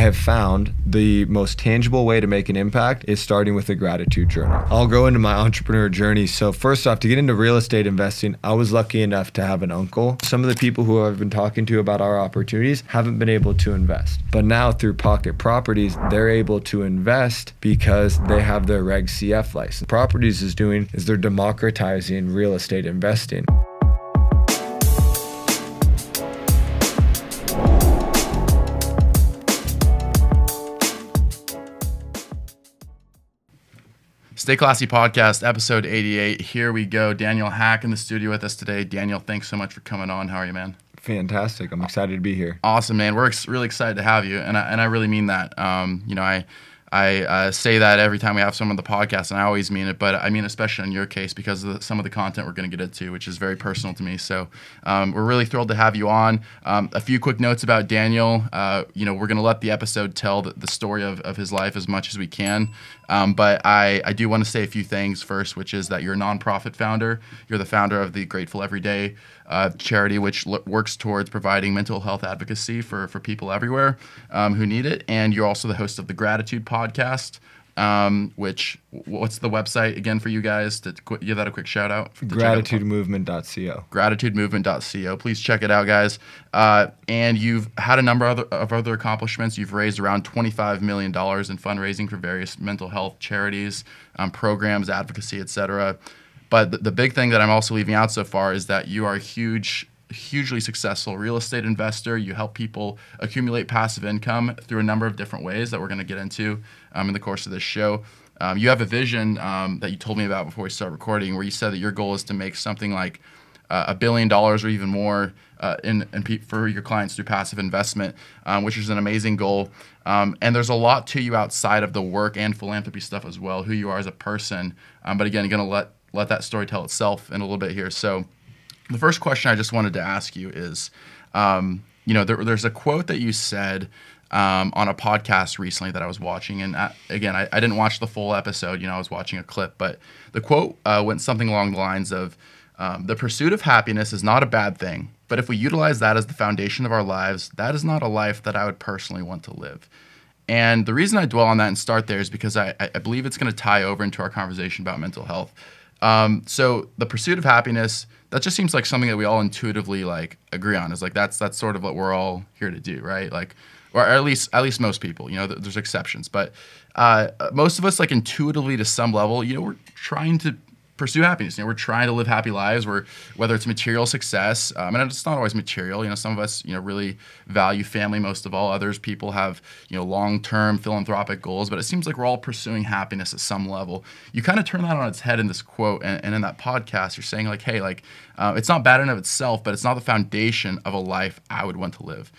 have found the most tangible way to make an impact is starting with a gratitude journal. I'll go into my entrepreneur journey. So first off, to get into real estate investing, I was lucky enough to have an uncle. Some of the people who I've been talking to about our opportunities haven't been able to invest. But now through Pocket Properties, they're able to invest because they have their Reg CF license. Properties is they're democratizing real estate investing. Stay Classy Podcast, episode 88. Here we go. Daniel Hack in the studio with us today. Daniel, thanks so much for coming on. How are you, man? Fantastic. I'm excited to be here. Awesome, man. We're really excited to have you, and I really mean that. I say that every time we have someone on the podcast, and I always mean it, but I mean especially in your case because of some of the content we're going to get into, which is very personal to me. So we're really thrilled to have you on. A few quick notes about Daniel. We're going to let the episode tell the story of his life as much as we can. But I do want to say a few things first, which is that you're a nonprofit founder. You're the founder of the Grateful Everyday charity, which works towards providing mental health advocacy for people everywhere who need it. And you're also the host of the Gratitude podcast, what's the website again for you guys to give that a quick shout out? Gratitudemovement.co. Gratitudemovement.co. Please check it out, guys. And you've had a number of other accomplishments. You've raised around $25 million in fundraising for various mental health charities, programs, advocacy, etc. But the big thing that I'm also leaving out so far is that you are a hugely successful real estate investor. You help people accumulate passive income through a number of different ways that we're going to get into in the course of this show. You have a vision that you told me about before we start recording, where you said that your goal is to make something like $1 billion or even more for your clients through passive investment, which is an amazing goal. And there's a lot to you outside of the work and philanthropy stuff as well, who you are as a person. But again, you're going to let that story tell itself in a little bit here. So the first question I just wanted to ask you is, there's a quote that you said on a podcast recently that I was watching. And I didn't watch the full episode. I was watching a clip. But the quote went something along the lines of, the pursuit of happiness is not a bad thing. But if we utilize that as the foundation of our lives, that is not a life that I would personally want to live. And the reason I dwell on that and start there is because I believe it's going to tie over into our conversation about mental health. So the pursuit of happiness, that just seems like something that we all intuitively agree on. Is that's sort of what we're all here to do, right? Or at least most people. There's exceptions, but most of us intuitively to some level, we're trying to pursue happiness. We're trying to live happy lives. Whether it's material success, and it's not always material. Some of us, really value family most of all. Others people have, long-term philanthropic goals. But it seems like we're all pursuing happiness at some level. You kind of turn that on its head in this quote, and in that podcast, you're saying hey, it's not bad in of itself, but it's not the foundation of a life I would want to live.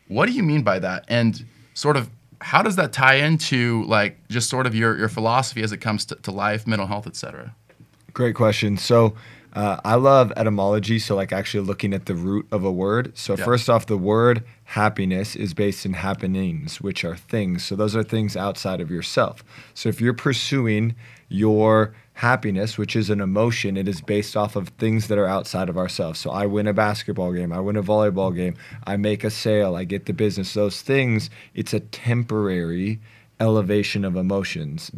What do you mean by that? And sort of how does that tie into just sort of your philosophy as it comes to life, mental health, etc.? Great question. So I love etymology, so actually looking at the root of a word. So First off, the word happiness is based in happenings, which are things. So those are things outside of yourself. So if you're pursuing your happiness, which is an emotion, it is based off of things that are outside of ourselves. So I win a basketball game, I win a volleyball game, I make a sale, I get the business. Those things, it's a temporary elevation of emotions.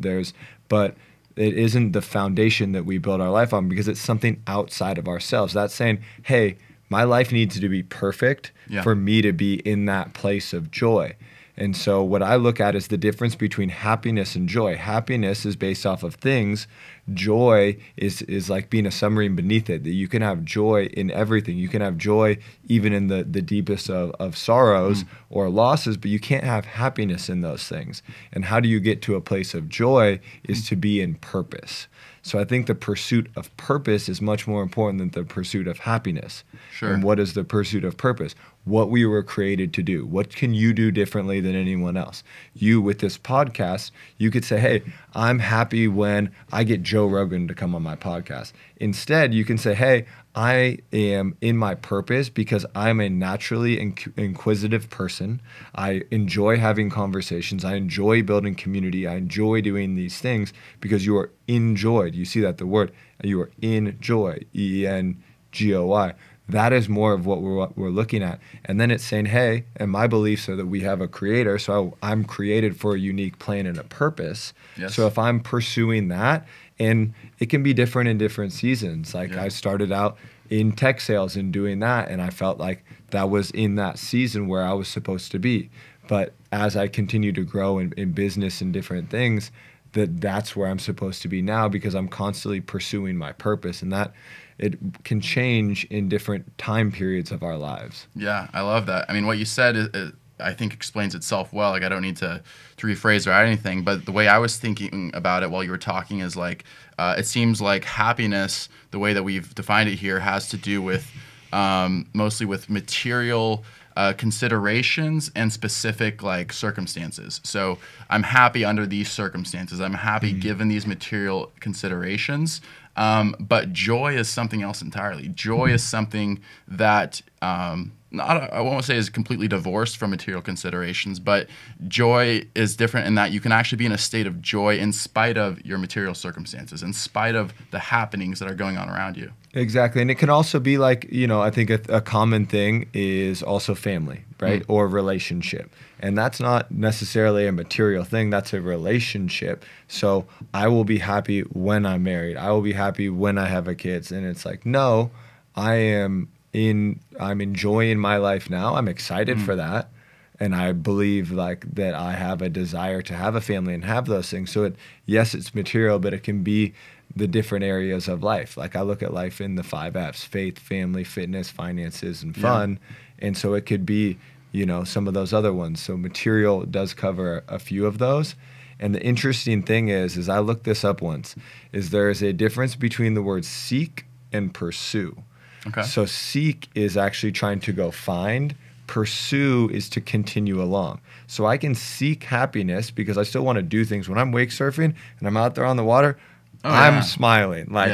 But it isn't the foundation that we build our life on because it's something outside of ourselves. That's saying, hey, my life needs to be perfect for me to be in that place of joy. And so what I look at is the difference between happiness and joy. Happiness is based off of things. Joy is like being a submarine beneath it, that you can have joy in everything. You can have joy even in the deepest of sorrows or losses, but you can't have happiness in those things. And how do you get to a place of joy is to be in purpose. So I think the pursuit of purpose is much more important than the pursuit of happiness. Sure. And what is the pursuit of purpose? What we were created to do. What can you do differently than anyone else? You, with this podcast, you could say, hey, I'm happy when I get Joe Rogan to come on my podcast. Instead, you can say, hey, I am in my purpose because I'm a naturally inquisitive person. I enjoy having conversations. I enjoy building community. I enjoy doing these things because you are enjoyed. You see that the word, you are in joy, ENGOY. that is more of what we're looking at. And then it's saying, hey, and my beliefs are that we have a creator, so I'm created for a unique plan and a purpose. Yes. So if I'm pursuing that, and it can be different in different seasons. Like I started out in tech sales and doing that, and I felt like that was in that season where I was supposed to be. But as I continue to grow in business and different things, that's where I'm supposed to be now, because I'm constantly pursuing my purpose, and that it can change in different time periods of our lives. Yeah, I love that. I mean, what you said, I think, explains itself well. Like, I don't need to rephrase or add anything, but the way I was thinking about it while you were talking is like, it seems like happiness, the way that we've defined it here, has to do with mostly with material considerations and specific like circumstances. So I'm happy under these circumstances. I'm happy given these material considerations. But joy is something else entirely. Joy is something that I won't say is completely divorced from material considerations, but joy is different in that you can actually be in a state of joy in spite of your material circumstances, in spite of the happenings that are going on around you. Exactly. And it can also be like, I think a common thing is also family, right? Or relationship. And that's not necessarily a material thing. That's a relationship. So I will be happy when I'm married. I will be happy when I have a kids. And it's like, no, I'm enjoying my life now. I'm excited for that. And I believe like that I have a desire to have a family and have those things. So yes, it's material, but it can be the different areas of life. Like I look at life in the 5 F's: faith, family, fitness, finances, and fun. And so it could be, some of those other ones. So material does cover a few of those. And the interesting thing is I looked this up once, is there is a difference between the words seek and pursue. Okay. So seek is actually trying to go find. Pursue is to continue along. So I can seek happiness because I still want to do things. When I'm wake surfing and I'm out there on the water, I'm smiling. Like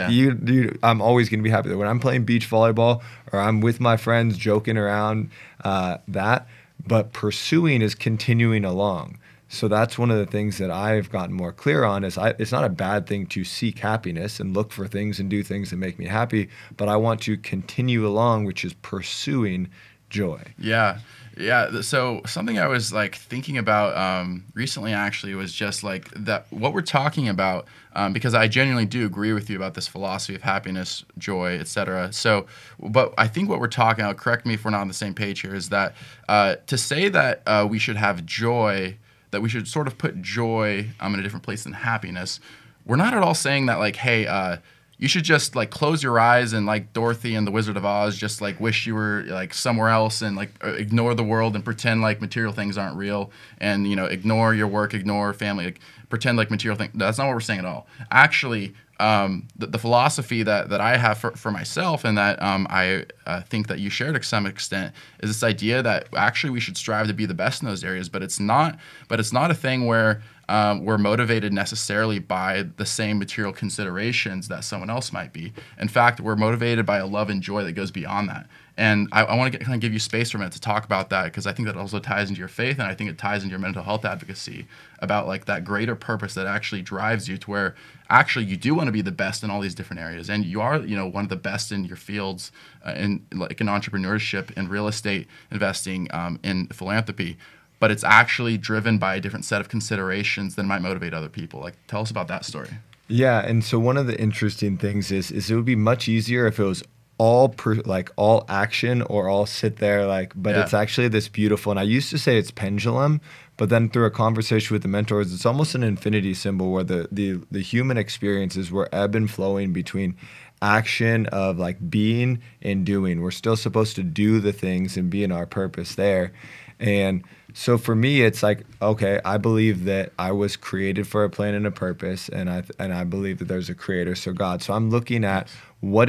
I'm always going to be happy. When I'm playing beach volleyball or I'm with my friends joking around, but pursuing is continuing along. So that's one of the things that I've gotten more clear on is it's not a bad thing to seek happiness and look for things and do things that make me happy, but I want to continue along, which is pursuing joy. Yeah. Yeah. So something I was like thinking about recently actually was just like that what we're talking about, because I genuinely do agree with you about this philosophy of happiness, joy, etc. So, but I think what we're talking about, correct me if we're not on the same page here, is that to say that we should have joy, that we should sort of put joy in a different place than happiness. We're not at all saying that like, hey, you should just like close your eyes and like Dorothy and the Wizard of Oz just like wish you were like somewhere else and like ignore the world and pretend like material things aren't real and ignore your work, ignore family, like pretend like material things. That's not what we're saying at all. Actually, the philosophy that I have for myself and that I think that you shared to some extent is this idea that actually we should strive to be the best in those areas, but it's not a thing where we're motivated necessarily by the same material considerations that someone else might be. In fact, we're motivated by a love and joy that goes beyond that. And I want to kind of give you space for a minute to talk about that, because I think that also ties into your faith, and I think it ties into your mental health advocacy about like that greater purpose that actually drives you to where actually you do want to be the best in all these different areas, and you are one of the best in your fields, in entrepreneurship, in real estate investing, in philanthropy. But it's actually driven by a different set of considerations than might motivate other people. Like, tell us about that story. Yeah, and so one of the interesting things is it would be much easier if it was all action or all sit there but it's actually this beautiful, and I used to say it's pendulum, but then through a conversation with the mentors, it's almost an infinity symbol where the human experiences were ebb and flowing between action of like being and doing. We're still supposed to do the things and be in our purpose there. And so for me, it's like, okay, I believe that I was created for a plan and a purpose, and I believe that there's a creator, so God. So I'm looking at what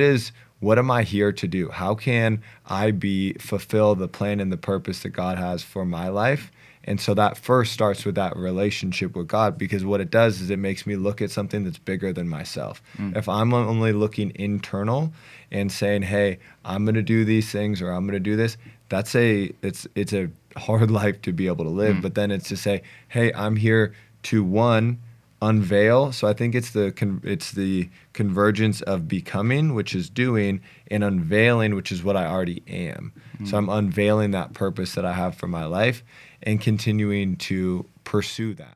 am I here to do? How can I fulfill the plan and the purpose that God has for my life? And so that first starts with that relationship with God, because what it does is it makes me look at something that's bigger than myself. If I'm only looking internal and saying, hey, I'm going to do these things or I'm going to do this, it's a hard life to be able to live. But then it's to say, hey, I'm here to, one, unveil. So I think it's the convergence of becoming, which is doing, and unveiling, which is what I already am. So I'm unveiling that purpose that I have for my life and continuing to pursue that.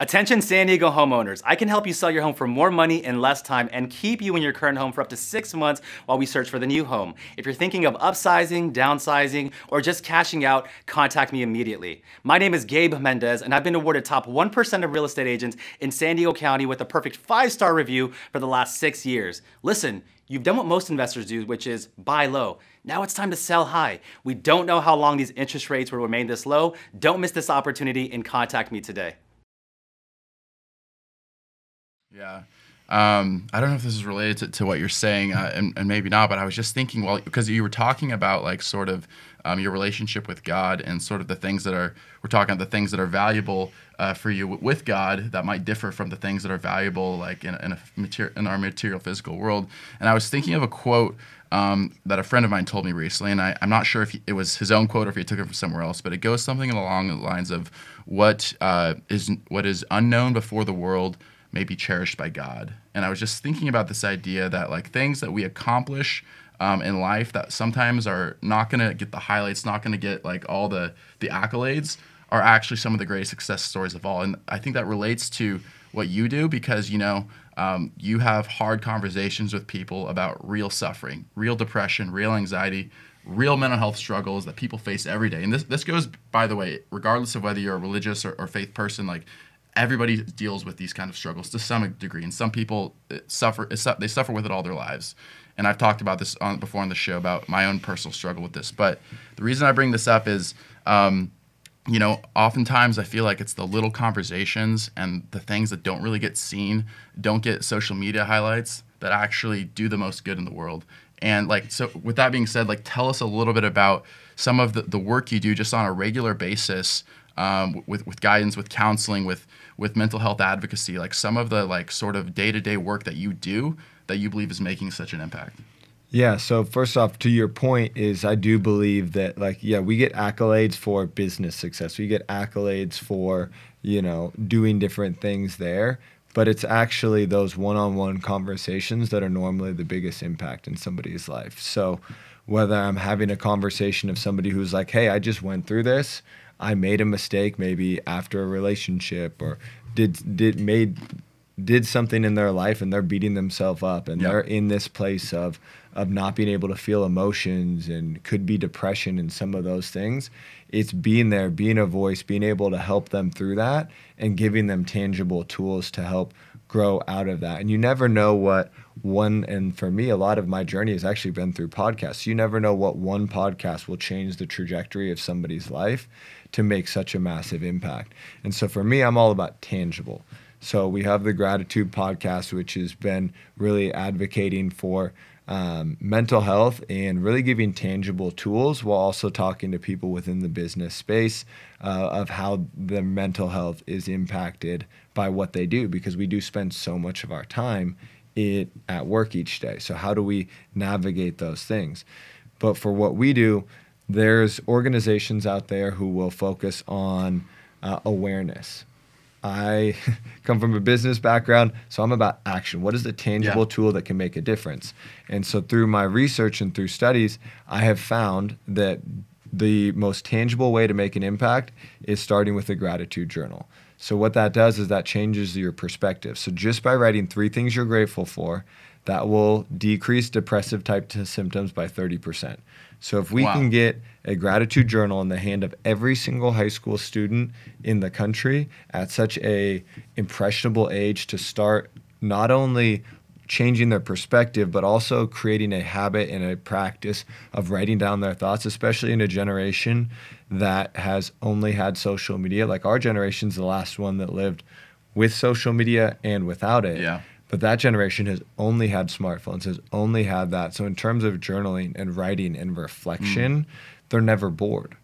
Attention San Diego homeowners, I can help you sell your home for more money in less time and keep you in your current home for up to 6 months while we search for the new home. If you're thinking of upsizing, downsizing, or just cashing out, contact me immediately. My name is Gabe Mendez, and I've been awarded top 1% of real estate agents in San Diego County with a perfect 5-star review for the last 6 years. Listen, you've done what most investors do, which is buy low. Now it's time to sell high. We don't know how long these interest rates will remain this low. Don't miss this opportunity and contact me today. Yeah. I don't know if this is related to what you're saying, and maybe not, but I was just thinking, well, because you were talking about like sort of your relationship with God and sort of the things that are, we're talking about the things that are valuable for you with God that might differ from the things that are valuable like in our material physical world. And I was thinking of a quote that a friend of mine told me recently, and I'm not sure if it was his own quote or if he took it from somewhere else, but it goes something along the lines of what is unknown before the world may be cherished by God. And I was just thinking about this idea that like things that we accomplish in life that sometimes are not going to get the highlights, not going to get like all the accolades, are actually some of the greatest success stories of all. And I think that relates to what you do because, you know, you have hard conversations with people about real suffering, real depression, real anxiety, real mental health struggles that people face every day. And this goes, by the way, regardless of whether you're a religious or faith person, like everybody deals with these kind of struggles to some degree, and some people suffer with it all their lives. And I've talked about this before on the show about my own personal struggle with this. But the reason I bring this up is, you know, oftentimes I feel like it's the little conversations and the things that don't really get seen, don't get social media highlights, that actually do the most good in the world. And like, so with that being said, like tell us a little bit about some of the work you do just on a regular basis, with guidance, with counseling, with mental health advocacy, like some of the like sort of day-to-day work that you do that you believe is making such an impact. Yeah, so first off, to your point is I do believe that like, yeah, we get accolades for business success. We get accolades for, you know, doing different things there, but it's actually those one-on-one conversations that are normally the biggest impact in somebody's life. So whether I'm having a conversation of somebody who's like, hey, I just went through this, I made a mistake maybe after a relationship or did something in their life and they're beating themselves up and they're in this place of not being able to feel emotions and could be depression and some of those things. It's being there, being a voice, being able to help them through that and giving them tangible tools to help grow out of that. And you never know what and for me, a lot of my journey has actually been through podcasts. You never know what one podcast will change the trajectory of somebody's life to make such a massive impact. And so for me, I'm all about tangible. So we have the Gratitude podcast, which has been really advocating for mental health and really giving tangible tools while also talking to people within the business space of how the mental health is impacted by what they do, because we do spend so much of our time at work each day. So how do we navigate those things? But for what we do, there's organizations out there who will focus on awareness. I come from a business background, so I'm about action. What is the tangible tool that can make a difference? And so through my research and through studies, I have found that the most tangible way to make an impact is starting with a gratitude journal. So what that does is that changes your perspective. So just by writing 3 things you're grateful for, that will decrease depressive type 2 symptoms by 30%. So if we can get a gratitude journal in the hand of every single high school student in the country at such a impressionable age to start not only changing their perspective, but also creating a habit and a practice of writing down their thoughts, especially in a generation that has only had social media. Like our generation's the last one that lived with social media and without it. Yeah. But that generation has only had smartphones, has only had that. So in terms of journaling and writing and reflection, they're never bored.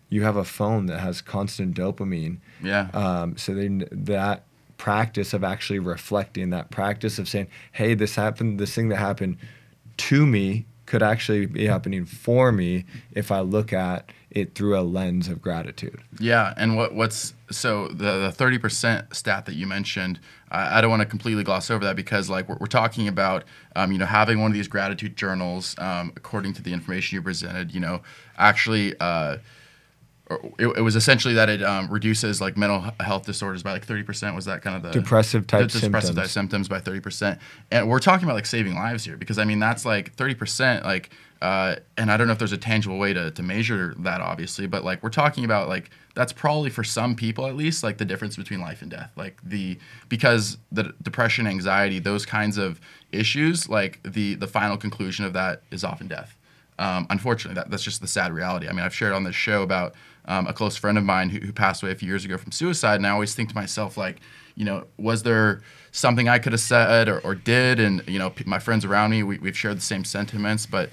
You have a phone that has constant dopamine. Yeah. So that practice of actually reflecting, that practice of saying, hey, this happened, this thing that happened to me could actually be happening for me if I look at it through a lens of gratitude. Yeah, and what's so the 30% stat that you mentioned, I don't want to completely gloss over that, because like we're talking about having one of these gratitude journals, according to the information you presented, actually it was essentially that it reduces like mental health disorders by like 30%. Was that kind of the depressive type symptoms by 30%? And we're talking about like saving lives here, because I mean that's like 30%, like and I don't know if there's a tangible way to measure that, obviously, but like we're talking about like that's probably for some people at least like the difference between life and death. Like because the depression, anxiety, those kinds of issues, like the final conclusion of that is often death. Unfortunately, that's just the sad reality. I mean, I've shared on this show about a close friend of mine who passed away a few years ago from suicide, and I always think to myself, like, was there something I could have said or did? And my friends around me, we've shared the same sentiments. But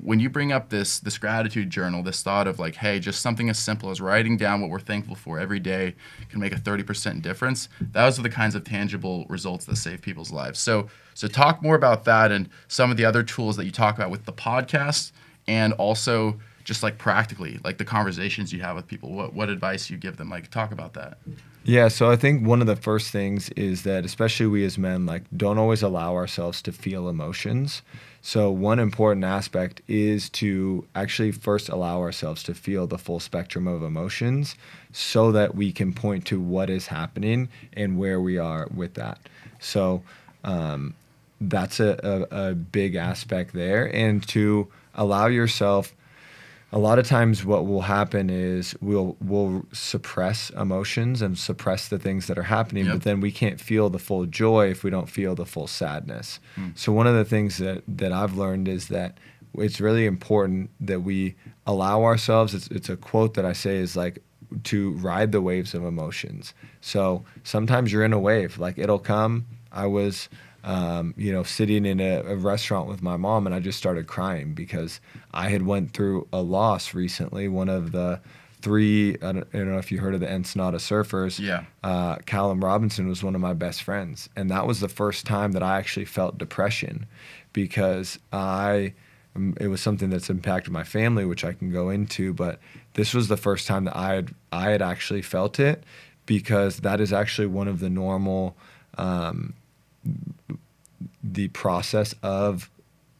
when you bring up this gratitude journal, this thought of like, hey, just something as simple as writing down what we're thankful for every day can make a 30% difference. Those are the kinds of tangible results that save people's lives. So talk more about that and some of the other tools that you talk about with the podcast, and also just like practically, like the conversations you have with people. What advice you give them? Like, talk about that. Yeah, so I think one of the first things is that, especially we as men, like, don't always allow ourselves to feel emotions. So one important aspect is to actually first allow ourselves to feel the full spectrum of emotions, so that we can point to what is happening and where we are with that. So that's a big aspect there. And to allow yourself, a lot of times what will happen is we'll suppress emotions and suppress the things that are happening, but then we can't feel the full joy if we don't feel the full sadness. So one of the things that I've learned is that it's really important that we allow ourselves, it's a quote that I say is like, to ride the waves of emotions. So sometimes you're in a wave, like it'll come. I was sitting in a restaurant with my mom, and I just started crying because I had went through a loss recently. One of the three, I don't know if you heard of the Ensenada Surfers. Yeah. Callum Robinson was one of my best friends. And that was the first time that I actually felt depression, because it was something that's impacted my family, which I can go into, but this was the first time that I had actually felt it, because that is actually one of the normal the process of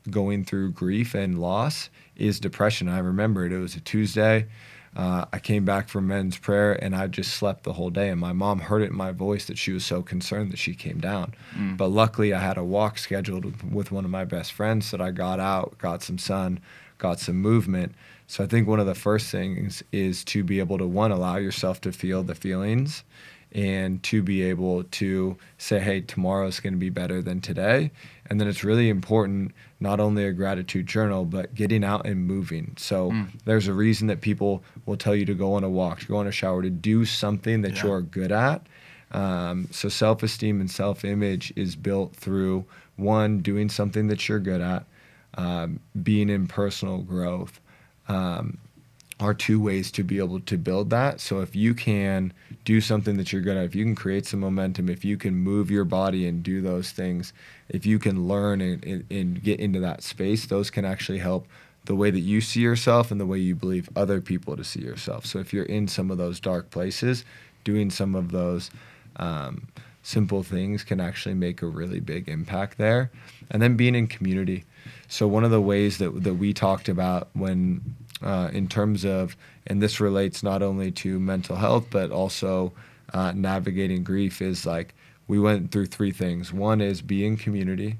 going through grief and loss is depression. I remember it was a Tuesday. I came back from men's prayer, and I just slept the whole day. And my mom heard it in my voice that she was so concerned that she came down. But luckily, I had a walk scheduled with one of my best friends that I got out, got some sun, got some movement. So I think one of the first things is to be able to, one, allow yourself to feel the feelings, and to be able to say, hey, tomorrow's going to be better than today. And then it's really important, not only a gratitude journal, but getting out and moving. So there's a reason that people will tell you to go on a walk, to go on a shower, to do something that you're good at. So self-esteem and self-image is built through, one, doing something that you're good at, being in personal growth, are two ways to be able to build that. So if you can do something that you're good at, if you can create some momentum, if you can move your body and do those things, if you can learn and get into that space, those can actually help the way that you see yourself and the way you believe other people to see yourself. So if you're in some of those dark places, doing some of those simple things can actually make a really big impact there. And then being in community. So one of the ways that we talked about when in terms of, and this relates not only to mental health, but also navigating grief, is like, we went through three things. One is be in community.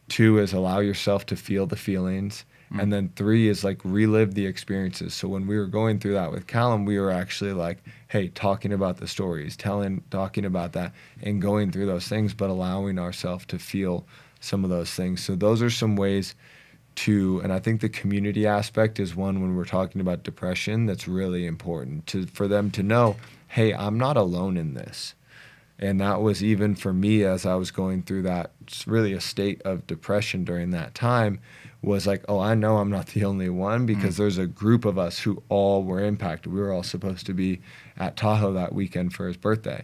Two is allow yourself to feel the feelings. And then three is like relive the experiences. So when we were going through that with Callum, we were actually like, hey, talking about the stories, talking about that and going through those things, but allowing ourselves to feel some of those things. So those are some ways to, and I think the community aspect is one when we're talking about depression that's really important for them to know, hey, I'm not alone in this. And that was even for me as I was going through that, it's really a state of depression during that time, was like, oh, I know I'm not the only one, because there's a group of us who all were impacted. We were all supposed to be at Tahoe that weekend for his birthday.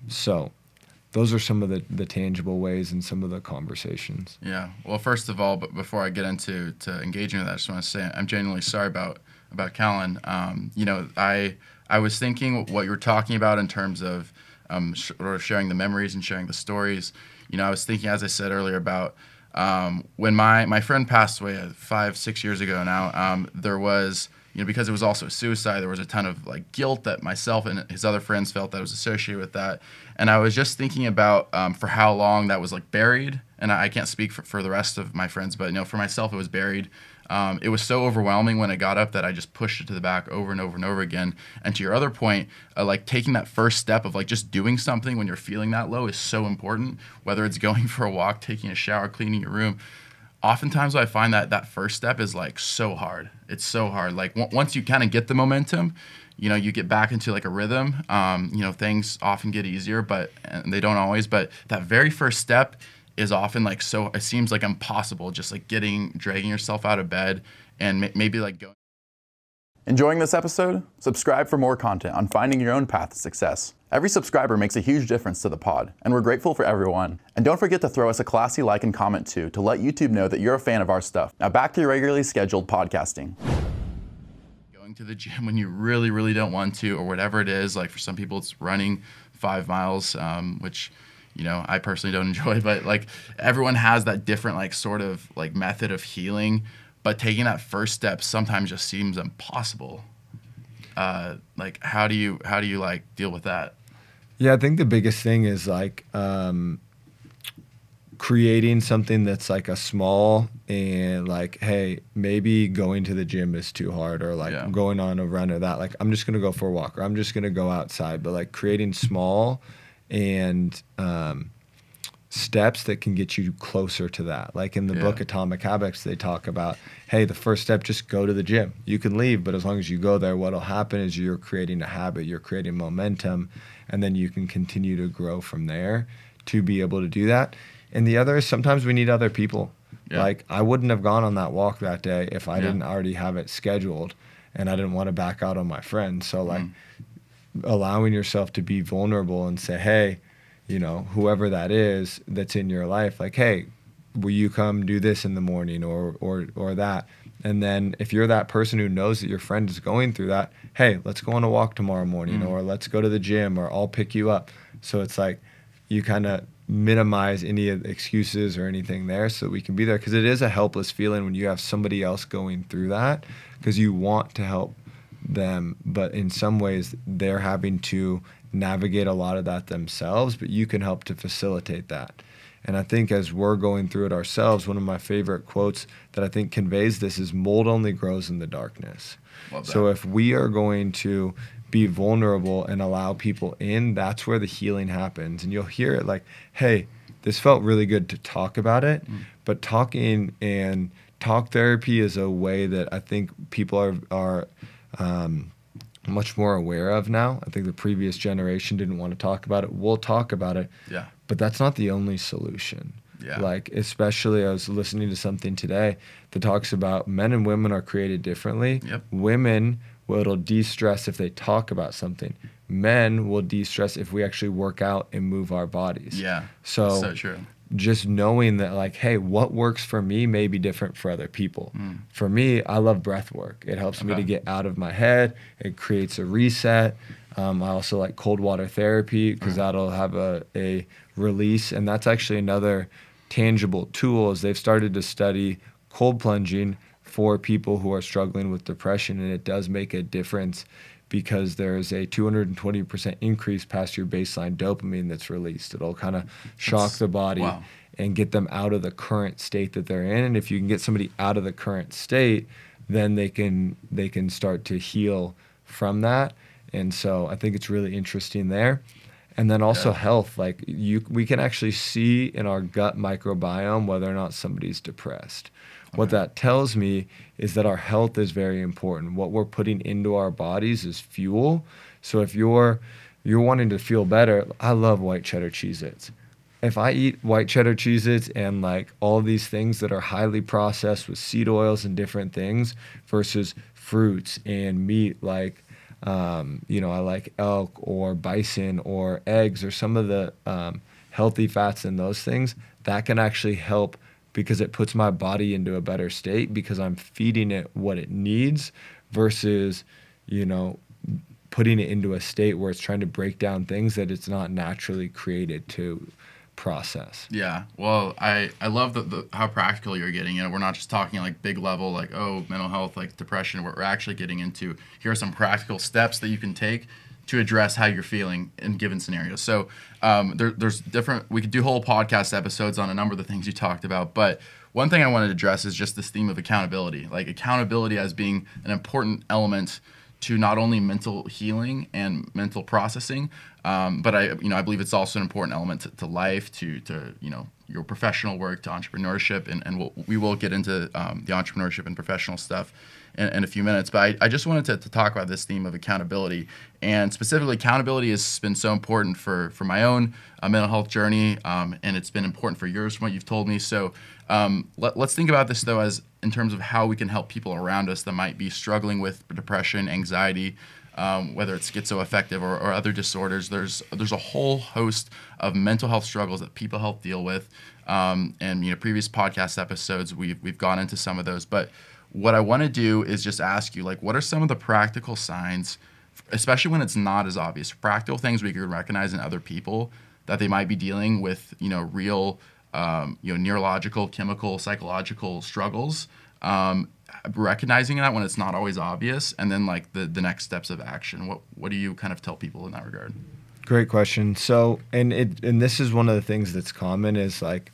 So those are some of the tangible ways and some of the conversations. Yeah. Well, first of all, but before I get into engaging with that, I just want to say I'm genuinely sorry about Callan. I was thinking what you were talking about in terms of sort of sharing the memories and sharing the stories. I was thinking, as I said earlier, about when my friend passed away 5-6 years ago now. There was, because it was also suicide, there was a ton of like guilt that myself and his other friends felt that was associated with that. And I was just thinking about for how long that was like buried. And I can't speak for the rest of my friends, but for myself, it was buried. It was so overwhelming when it got up that I just pushed it to the back over and over and over again. And to your other point, like taking that first step of like just doing something when you're feeling that low is so important, whether it's going for a walk, taking a shower, cleaning your room. Oftentimes I find that first step is like so hard. It's so hard. Like once you kind of get the momentum, you get back into like a rhythm. Things often get easier, and they don't always. But that very first step is often like so. It seems like impossible. Just like dragging yourself out of bed, and maybe like going. Enjoying this episode? Subscribe for more content on finding your own path to success. Every subscriber makes a huge difference to the pod, and we're grateful for everyone. And don't forget to throw us a classy like and comment too to let YouTube know that you're a fan of our stuff. Now back to your regularly scheduled podcasting. Going to the gym when you really, really don't want to, or whatever it is. Like for some people, it's running 5 miles, which I personally don't enjoy. But like everyone has that different like sort of like method of healing. But taking that first step sometimes just seems impossible. Like how do you like deal with that? Yeah, I think the biggest thing is like creating something that's like a small and like, hey, maybe going to the gym is too hard, or like going on a run or that. Like I'm just gonna go for a walk, or I'm just gonna go outside. But like creating small and steps that can get you closer to that. Like in the book Atomic Habits, they talk about, hey, the first step, just go to the gym. You can leave, but as long as you go there, what'll happen is you're creating a habit, you're creating momentum, and then you can continue to grow from there to be able to do that. And the other is sometimes we need other people. Yeah. Like I wouldn't have gone on that walk that day if I didn't already have it scheduled, and I didn't want to back out on my friends. So like allowing yourself to be vulnerable and say, hey, whoever that is that's in your life, like, hey, will you come do this in the morning or that? And then if you're that person who knows that your friend is going through that, hey, let's go on a walk tomorrow morning, or let's go to the gym, or I'll pick you up. So it's like you kind of minimize any of the excuses or anything there so that we can be there, because it is a helpless feeling when you have somebody else going through that, because you want to help them, but in some ways they're having to navigate a lot of that themselves, but you can help to facilitate that. And I think as we're going through it ourselves, one of my favorite quotes that I think conveys this is, mold only grows in the darkness. So if we are going to be vulnerable and allow people in, that's where the healing happens. And you'll hear it like, hey, this felt really good to talk about it, but talking and talk therapy is a way that I think people are much more aware of now. I think the previous generation didn't want to talk about it. We'll talk about it. Yeah. But that's not the only solution. Yeah. Like, especially I was listening to something today that talks about men and women are created differently. Yep. Women will de-stress if they talk about something. Men will de-stress if we actually work out and move our bodies. Yeah. So true. Just knowing that, like, hey, what works for me may be different for other people. For me, I love breath work. It helps me to get out of my head. It creates a reset. I also like cold water therapy because that'll have a release. And that's actually another tangible tool, is they've started to study cold plunging for people who are struggling with depression. And it does make a difference because there's a 220% increase past your baseline dopamine that's released. It'll kind of shock the body and get them out of the current state that they're in. And if you can get somebody out of the current state, then they can start to heal from that. And so I think it's really interesting there. And then also health, like we can actually see in our gut microbiome whether or not somebody's depressed. What that tells me is that our health is very important. What we're putting into our bodies is fuel. So if you're wanting to feel better, I love white cheddar Cheez-Its. If I eat white cheddar Cheez-Its and like all these things that are highly processed with seed oils and different things versus fruits and meat, like I like elk or bison or eggs or some of the healthy fats in those things, that can actually help because it puts my body into a better state because I'm feeding it what it needs versus, you know, putting it into a state where it's trying to break down things that it's not naturally created to process. Yeah. Well, I love how practical you're getting. We're not just talking like big level, like, oh, mental health, like depression. We're actually getting into, here are some practical steps that you can take to address how you're feeling in given scenarios. So there's different, we could do whole podcast episodes on a number of the things you talked about, but one thing I wanted to address is just this theme of accountability, like accountability as being an important element to not only mental healing and mental processing, but I believe it's also an important element to life, to your professional work, to entrepreneurship, and we will get into the entrepreneurship and professional stuff in a few minutes. But I just wanted to talk about this theme of accountability, and specifically accountability has been so important for my own mental health journey, and it's been important for yours from what you've told me. So let's think about this though as in terms of how we can help people around us that might be struggling with depression, anxiety, whether it's schizoaffective or other disorders. There's a whole host of mental health struggles that people help deal with, and previous podcast episodes we've gone into some of those. But what I want to do is just ask you, like, what are some of the practical signs, especially when it's not as obvious, practical things we can recognize in other people that they might be dealing with, real neurological, chemical, psychological struggles, recognizing that when it's not always obvious, and then like the next steps of action. What do you kind of tell people in that regard? Great question. So, and this is one of the things that's common is like,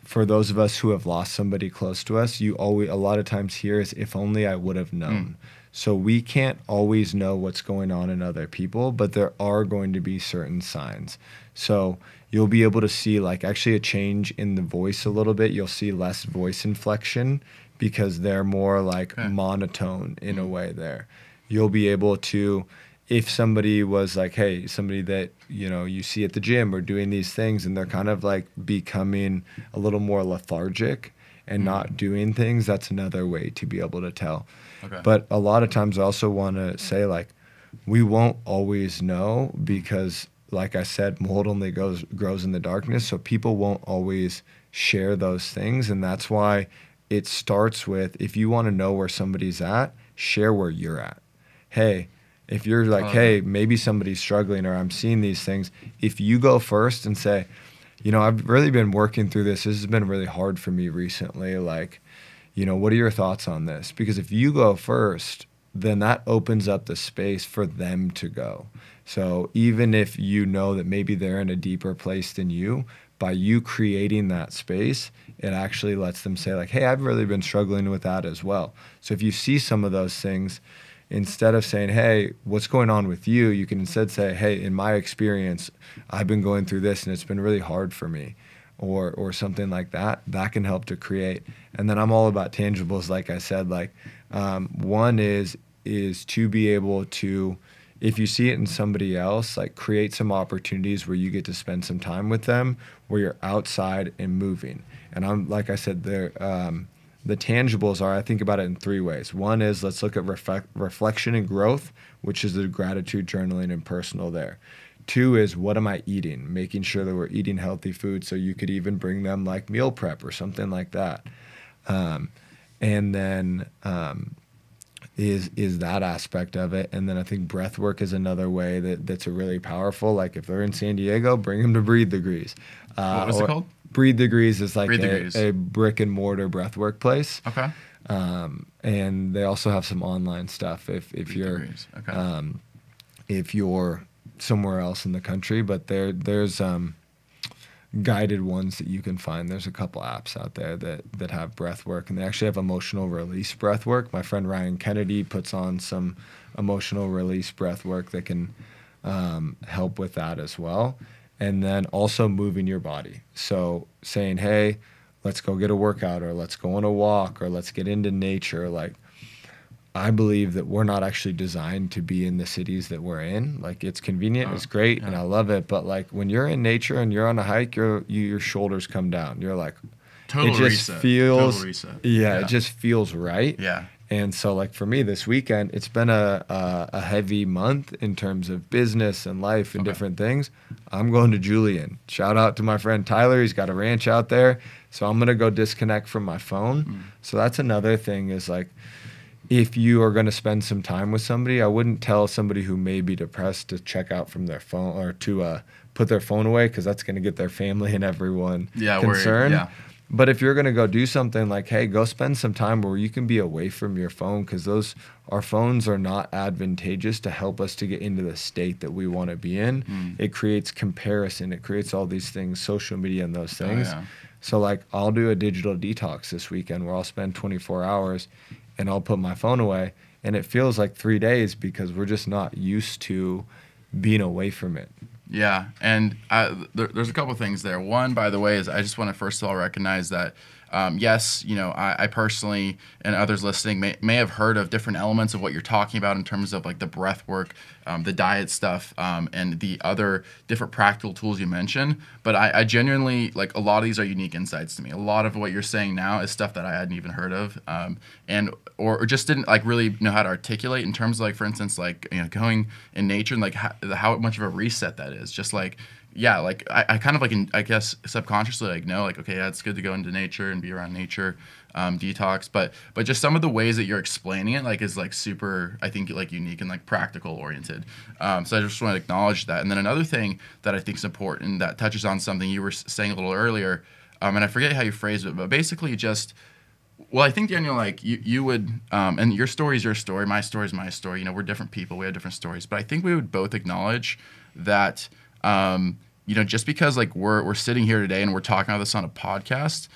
for those of us who have lost somebody close to us, you always, a lot of times hear is, if only I would have known. So we can't always know what's going on in other people, but there are going to be certain signs. So you'll be able to see like actually a change in the voice a little bit. You'll see less voice inflection because they're more like monotone in a way there. You'll be able to, if somebody was like, hey, somebody that, you see at the gym or doing these things and they're kind of like becoming a little more lethargic and not doing things, that's another way to be able to tell. Okay. But a lot of times I also want to say like, we won't always know because like I said, mold only grows in the darkness. So people won't always share those things. And that's why it starts with, if you want to know where somebody's at, share where you're at. Hey, if you're like, hey, maybe somebody's struggling or I'm seeing these things, if you go first and say, I've really been working through this. This has been really hard for me recently. Like, what are your thoughts on this? Because if you go first, then that opens up the space for them to go. So even if you know that maybe they're in a deeper place than you, by you creating that space, it actually lets them say like, hey, I've really been struggling with that as well. So if you see some of those things, instead of saying, hey, what's going on with you, you can instead say, hey, in my experience, I've been going through this and it's been really hard for me, or something like that. That can help to create. And then I'm all about tangibles, like I said. Like one is to be able to, if you see it in somebody else, like create some opportunities where you get to spend some time with them, where you're outside and moving. And I'm, like I said, the tangibles are, I think about it in three ways. One is, let's look at reflection and growth, which is the gratitude journaling and personal there. Two is, what am I eating? Making sure that we're eating healthy food. So you could even bring them like meal prep or something like that. And then is that aspect of it. And then I think breath work is another way that's a really powerful. Like if they're in San Diego, bring them to Breathe Degrees. What was it called? Breathe Degrees is like a brick and mortar breathwork place. Okay. And they also have some online stuff if you're if you're somewhere else in the country, but there's guided ones that you can find. There's a couple apps out there that have breathwork, and they actually have emotional release breathwork. My friend Ryan Kennedy puts on some emotional release breathwork that can help with that as well. And then also moving your body. So saying, hey, let's go get a workout, or let's go on a walk, or let's get into nature. Like, I believe that we're not actually designed to be in the cities that we're in. Like, it's convenient, it's great, and I love it. But like when you're in nature and you're on a hike, your shoulders come down. You're like, total reset. Yeah, it just feels right. Yeah. And so like for me this weekend, it's been a heavy month in terms of business and life and different things. I'm going to Julian. Shout out to my friend Tyler. He's got a ranch out there. So I'm going to go disconnect from my phone. So that's another thing is like, if you are going to spend some time with somebody, I wouldn't tell somebody who may be depressed to check out from their phone or to put their phone away, because that's going to get their family and everyone concerned. Yeah. But if you're going to go do something like, hey, go spend some time where you can be away from your phone, because our phones are not advantageous to help us to get into the state that we want to be in. It creates comparison. It creates all these things, social media and those things. Oh, yeah. So like I'll do a digital detox this weekend where I'll spend 24 hours and I'll put my phone away. And it feels like 3 days because we're just not used to being away from it. Yeah, and there's a couple things there. One, by the way, is I just want to first of all recognize that, yes, I personally and others listening may have heard of different elements of what you're talking about in terms of like the breath work, the diet stuff, and the other different practical tools you mentioned. But I genuinely, like, a lot of these are unique insights to me. A lot of what you're saying now is stuff that I hadn't even heard of, or just didn't like really know how to articulate in terms of, like, for instance, like, going in nature and like how much of a reset that is. Just like, yeah, like I kind of like, I guess subconsciously like know like, okay, yeah, it's good to go into nature and be around nature, detox, but just some of the ways that you're explaining it like is like super, I think, like unique and like practical oriented. So I just want to acknowledge that. And then another thing that I think is important that touches on something you were saying a little earlier, and I forget how you phrased it, but basically just, well, I think, Daniel, like you would, and your story is your story, my story is my story. We're different people, we have different stories, but I think we would both acknowledge that, just because like we're sitting here today and we're talking about this on a podcast,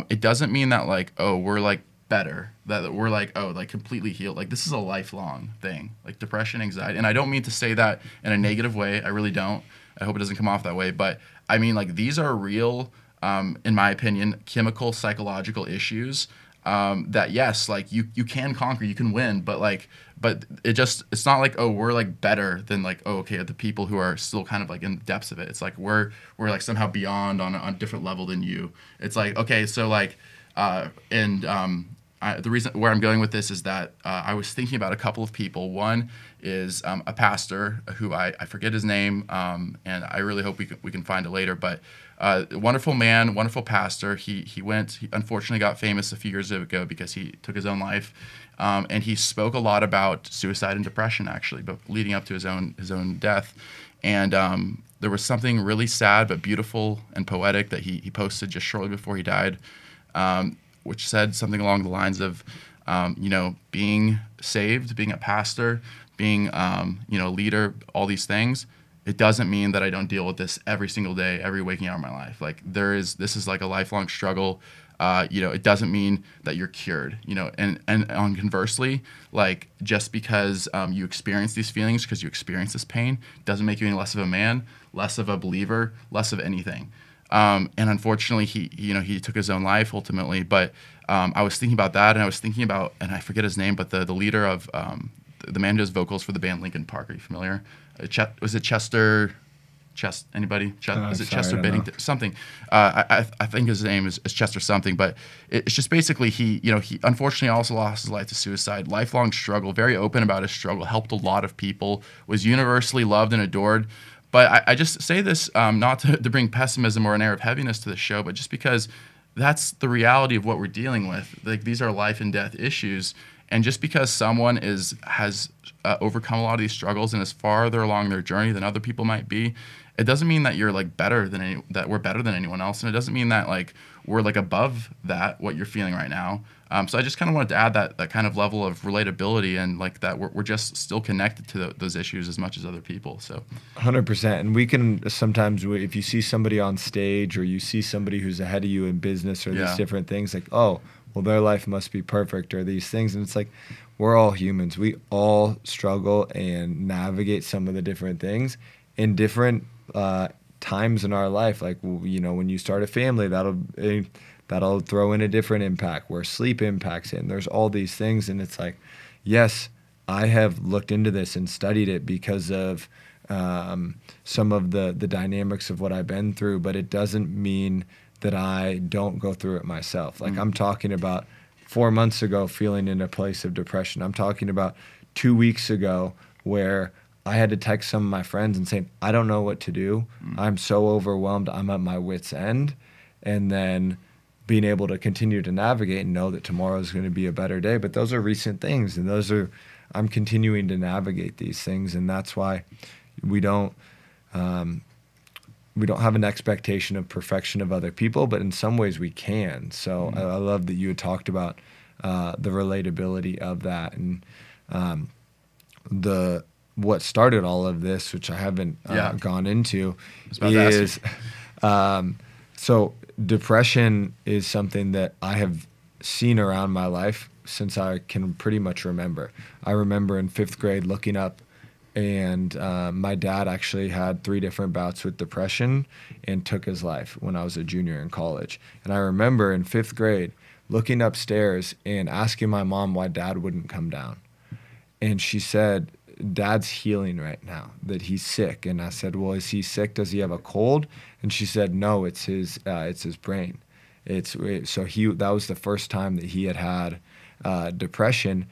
it doesn't mean that like, oh, we're like better, that we're like, oh, like completely healed. Like this is a lifelong thing, like depression, anxiety. And I don't mean to say that in a negative way. I really don't. I hope it doesn't come off that way. But I mean, like these are real, in my opinion, chemical, psychological issues that, yes, like you can conquer, you can win, but it's not like, oh, we're like better than like, oh, okay, the people who are still kind of like in the depths of it. It's like we're like somehow beyond on a different level than you. It's like, okay, so like, the reason where I'm going with this is that I was thinking about a couple of people. One is a pastor who I forget his name, and I really hope we can find it later. But wonderful man, wonderful pastor. He unfortunately got famous a few years ago because he took his own life, and he spoke a lot about suicide and depression actually, but leading up to his own death. And there was something really sad but beautiful and poetic that he posted just shortly before he died, which said something along the lines of, being saved, being a pastor, being, a leader, all these things, it doesn't mean that I don't deal with this every single day, every waking hour of my life. Like this is like a lifelong struggle. It doesn't mean that you're cured, and on conversely, like just because you experience these feelings, because you experience this pain, doesn't make you any less of a man, less of a believer, less of anything. And unfortunately, he took his own life ultimately. But I was thinking about that, and I was thinking about, and I forget his name, but the leader of the man who does vocals for the band Linkin Park. Are you familiar? Was it Chester? Anybody? Is it Chester Bennington? Something. I think his name is Chester something. But it's just basically he unfortunately also lost his life to suicide. Lifelong struggle. Very open about his struggle. Helped a lot of people. Was universally loved and adored. But I just say this not to bring pessimism or an air of heaviness to the show, but just because that's the reality of what we're dealing with. Like these are life and death issues, and just because someone has overcome a lot of these struggles and is farther along their journey than other people might be, it doesn't mean that you're like that we're better than anyone else, and it doesn't mean that like we're like above that what you're feeling right now. So I just kind of wanted to add that kind of level of relatability, and like that we're just still connected to those issues as much as other people. So 100%. And we can sometimes, if you see somebody on stage or you see somebody who's ahead of you in business or these different things, like, oh, well, their life must be perfect or these things. And it's like, we're all humans. We all struggle and navigate some of the different things in different times in our life. Like, when you start a family, that'll throw in a different impact where sleep impacts it. And there's all these things. And it's like, yes, I have looked into this and studied it because of some of the dynamics of what I've been through, but it doesn't mean that I don't go through it myself. Like I'm talking about 4 months ago feeling in a place of depression. I'm talking about 2 weeks ago where I had to text some of my friends and say, I don't know what to do. I'm so overwhelmed. I'm at my wit's end. And then being able to continue to navigate and know that tomorrow is going to be a better day. But those are recent things, and I'm continuing to navigate these things, and that's why we don't have an expectation of perfection of other people, but in some ways we can. So I love that you had talked about the relatability of that, and what started all of this, which I haven't gone into, is so depression is something that I have seen around my life since I can pretty much remember. I remember in 5th grade looking up, and my dad actually had 3 different bouts with depression and took his life when I was a junior in college. And I remember in 5th grade looking upstairs and asking my mom why Dad wouldn't come down. And she said, Dad's healing right now, that he's sick. And I said, well, is he sick? Does he have a cold? And she said, no, it's his brain. That was the first time that he had depression,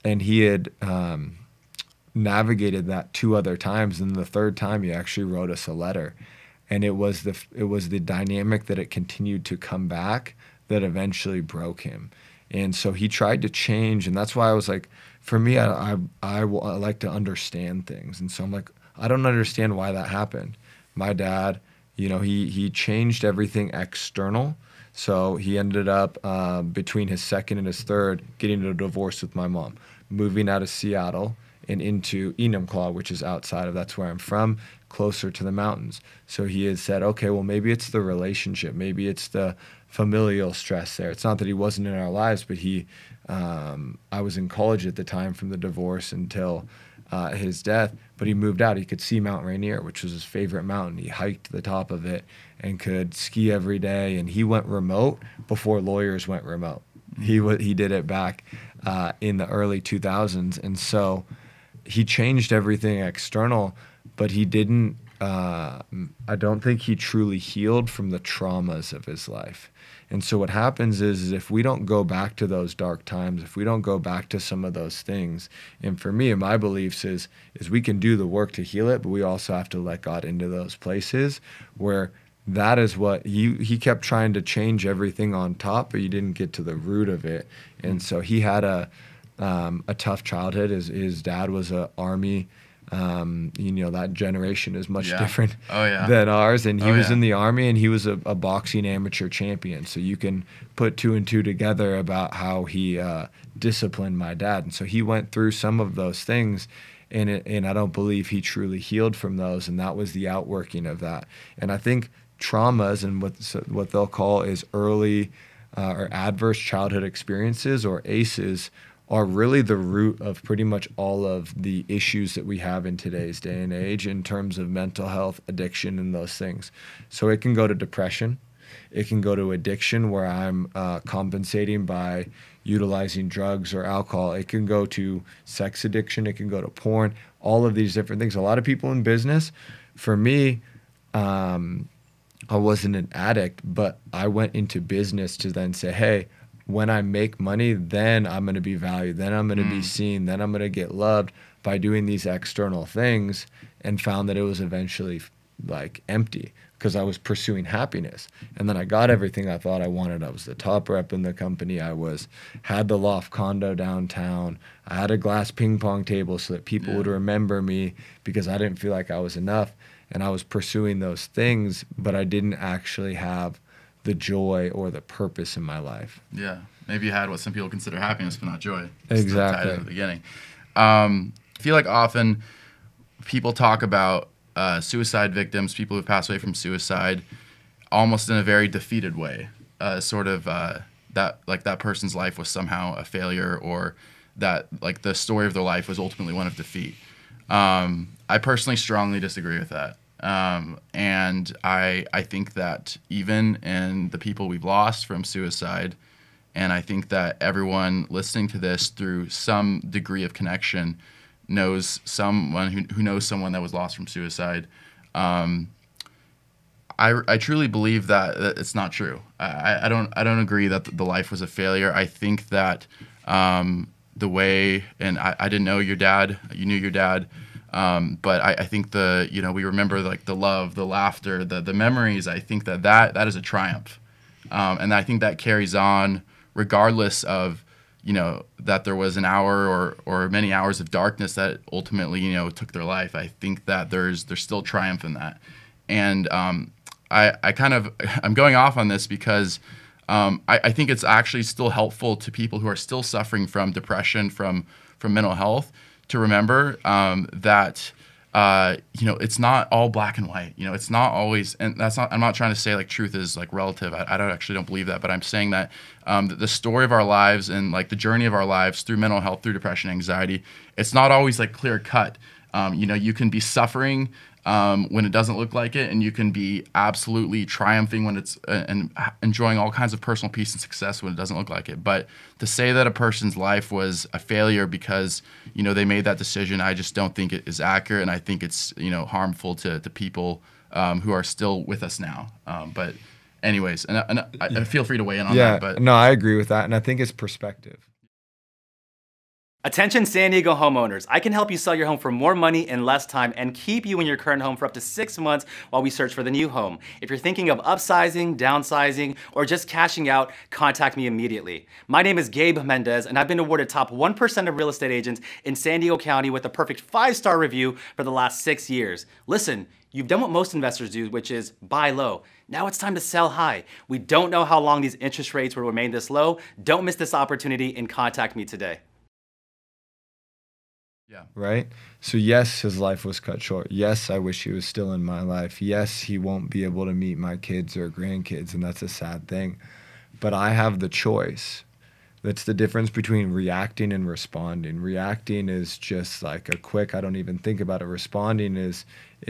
and he had navigated that 2 other times, and the 3rd time he actually wrote us a letter, and it was the dynamic that it continued to come back that eventually broke him. And so he tried to change, and that's why I was like, for me, I like to understand things, and so I'm like, I don't understand why that happened. My dad, he changed everything external. So he ended up between his 2nd and his 3rd getting a divorce with my mom, moving out of Seattle and into Enumclaw, which is that's where I'm from, closer to the mountains. So he had said, okay, well, maybe it's the relationship. Maybe it's the familial stress there. It's not that he wasn't in our lives, but I was in college at the time from the divorce until his death, but he moved out. He could see Mount Rainier, which was his favorite mountain. He hiked to the top of it and could ski every day, and he went remote before lawyers went remote. He did it back in the early 2000s, and so he changed everything external, but he didn't, I don't think he truly healed from the traumas of his life. And so what happens is if we don't go back to those dark times, if we don't go back to some of those things, and for me, my beliefs is we can do the work to heal it, but we also have to let God into those places where that is what he kept trying to change everything on top, but he didn't get to the root of it. And so he had a tough childhood. His dad was an Army. That generation is much different than ours. And he was in the Army, and he was a boxing amateur champion. So you can put 2 and 2 together about how he disciplined my dad. And so he went through some of those things, and I don't believe he truly healed from those. And that was the outworking of that. And I think traumas and what they'll call is early or adverse childhood experiences, or ACEs, are really the root of pretty much all of the issues that we have in today's day and age in terms of mental health, addiction, and those things. So it can go to depression. It can go to addiction, where I'm compensating by utilizing drugs or alcohol. It can go to sex addiction. It can go to porn, all of these different things. A lot of people in business, for me, I wasn't an addict, but I went into business to then say, hey, when I make money, then I'm going to be valued, then I'm going to be seen, then I'm going to get loved by doing these external things, and found that it was eventually like empty because I was pursuing happiness. And then I got everything I thought I wanted. I was the top rep in the company. Had the loft condo downtown. I had a glass ping pong table so that people would remember me because I didn't feel like I was enough. And I was pursuing those things, but I didn't actually have the joy or the purpose in my life. Yeah. Maybe you had what some people consider happiness, but not joy. Exactly. At the beginning. I feel like often people talk about suicide victims, people who pass away from suicide, almost in a very defeated way. That person's life was somehow a failure, or that like the story of their life was ultimately one of defeat. I personally strongly disagree with that. And I think that even in the people we've lost from suicide, and I think that everyone listening to this through some degree of connection knows someone who knows someone that was lost from suicide. I truly believe that it's not true. I don't agree that the life was a failure. I think that the way, and I didn't know your dad, you knew your dad. But I think we remember like the love, the laughter, the memories. I think that is a triumph. And I think that carries on regardless of, that there was an hour or many hours of darkness that ultimately, took their life. I think that there's still triumph in that. And I'm going off on this because I think it's actually still helpful to people who are still suffering from depression, from mental health, to remember that it's not all black and white. It's not always, and I'm not trying to say like truth is like relative. I don't believe that, but I'm saying that the story of our lives and like the journey of our lives through mental health, through depression, anxiety, it's not always like clear cut. You can be suffering when it doesn't look like it, and you can be absolutely triumphing when it's and enjoying all kinds of personal peace and success when it doesn't look like it. But to say that a person's life was a failure because they made that decision, I just don't think it is accurate, and I think it's harmful to people who are still with us now. But anyways, and I feel free to weigh in on that. But no, I agree with that, and I think it's perspective. Attention San Diego homeowners, I can help you sell your home for more money in less time and keep you in your current home for up to 6 months while we search for the new home. If you're thinking of upsizing, downsizing, or just cashing out, contact me immediately. My name is Gabe Mendez, and I've been awarded top 1% of real estate agents in San Diego County with a perfect 5-star review for the last 6 years. Listen, you've done what most investors do, which is buy low. Now it's time to sell high. We don't know how long these interest rates will remain this low. Don't miss this opportunity and contact me today. Yeah. Right? So yes, his life was cut short. Yes, I wish he was still in my life. Yes, he won't be able to meet my kids or grandkids, and that's a sad thing. But I have the choice. That's the difference between reacting and responding. Reacting is just like a quick, I don't even think about it. Responding is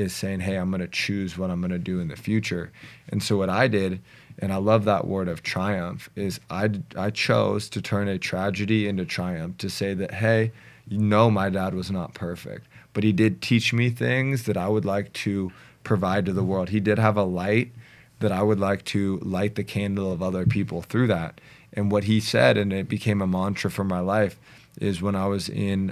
saying, hey, I'm going to choose what I'm going to do in the future. And so what I did, and I love that word of triumph, is I chose to turn a tragedy into triumph, to say that, hey, my dad was not perfect, but he did teach me things that I would like to provide to the world. He did have a light that I would like to light the candle of other people through that. And what he said, and it became a mantra for my life, is when I was in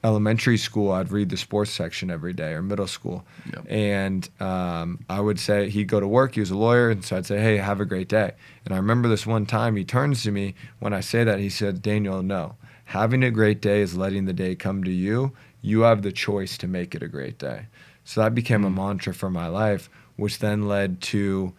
elementary school, I'd read the sports section every day, or middle school. Yep. And I would say, he'd go to work, he was a lawyer, and so I'd say, hey, have a great day. And I remember this one time, he turns to me, when I say that, he said, Daniel, no. Having a great day is letting the day come to you. You have the choice to make it a great day. So that became a mantra for my life, which then led to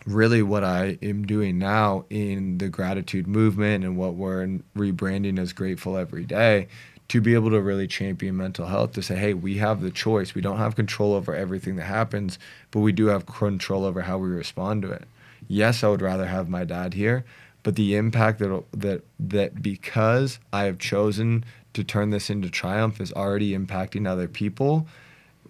really what I am doing now in the gratitude movement and what we're rebranding as Grateful Every Day, to be able to really champion mental health, to say, hey, we have the choice. We don't have control over everything that happens, but we do have control over how we respond to it. Yes, I would rather have my dad here, but the impact that because I have chosen to turn this into triumph is already impacting other people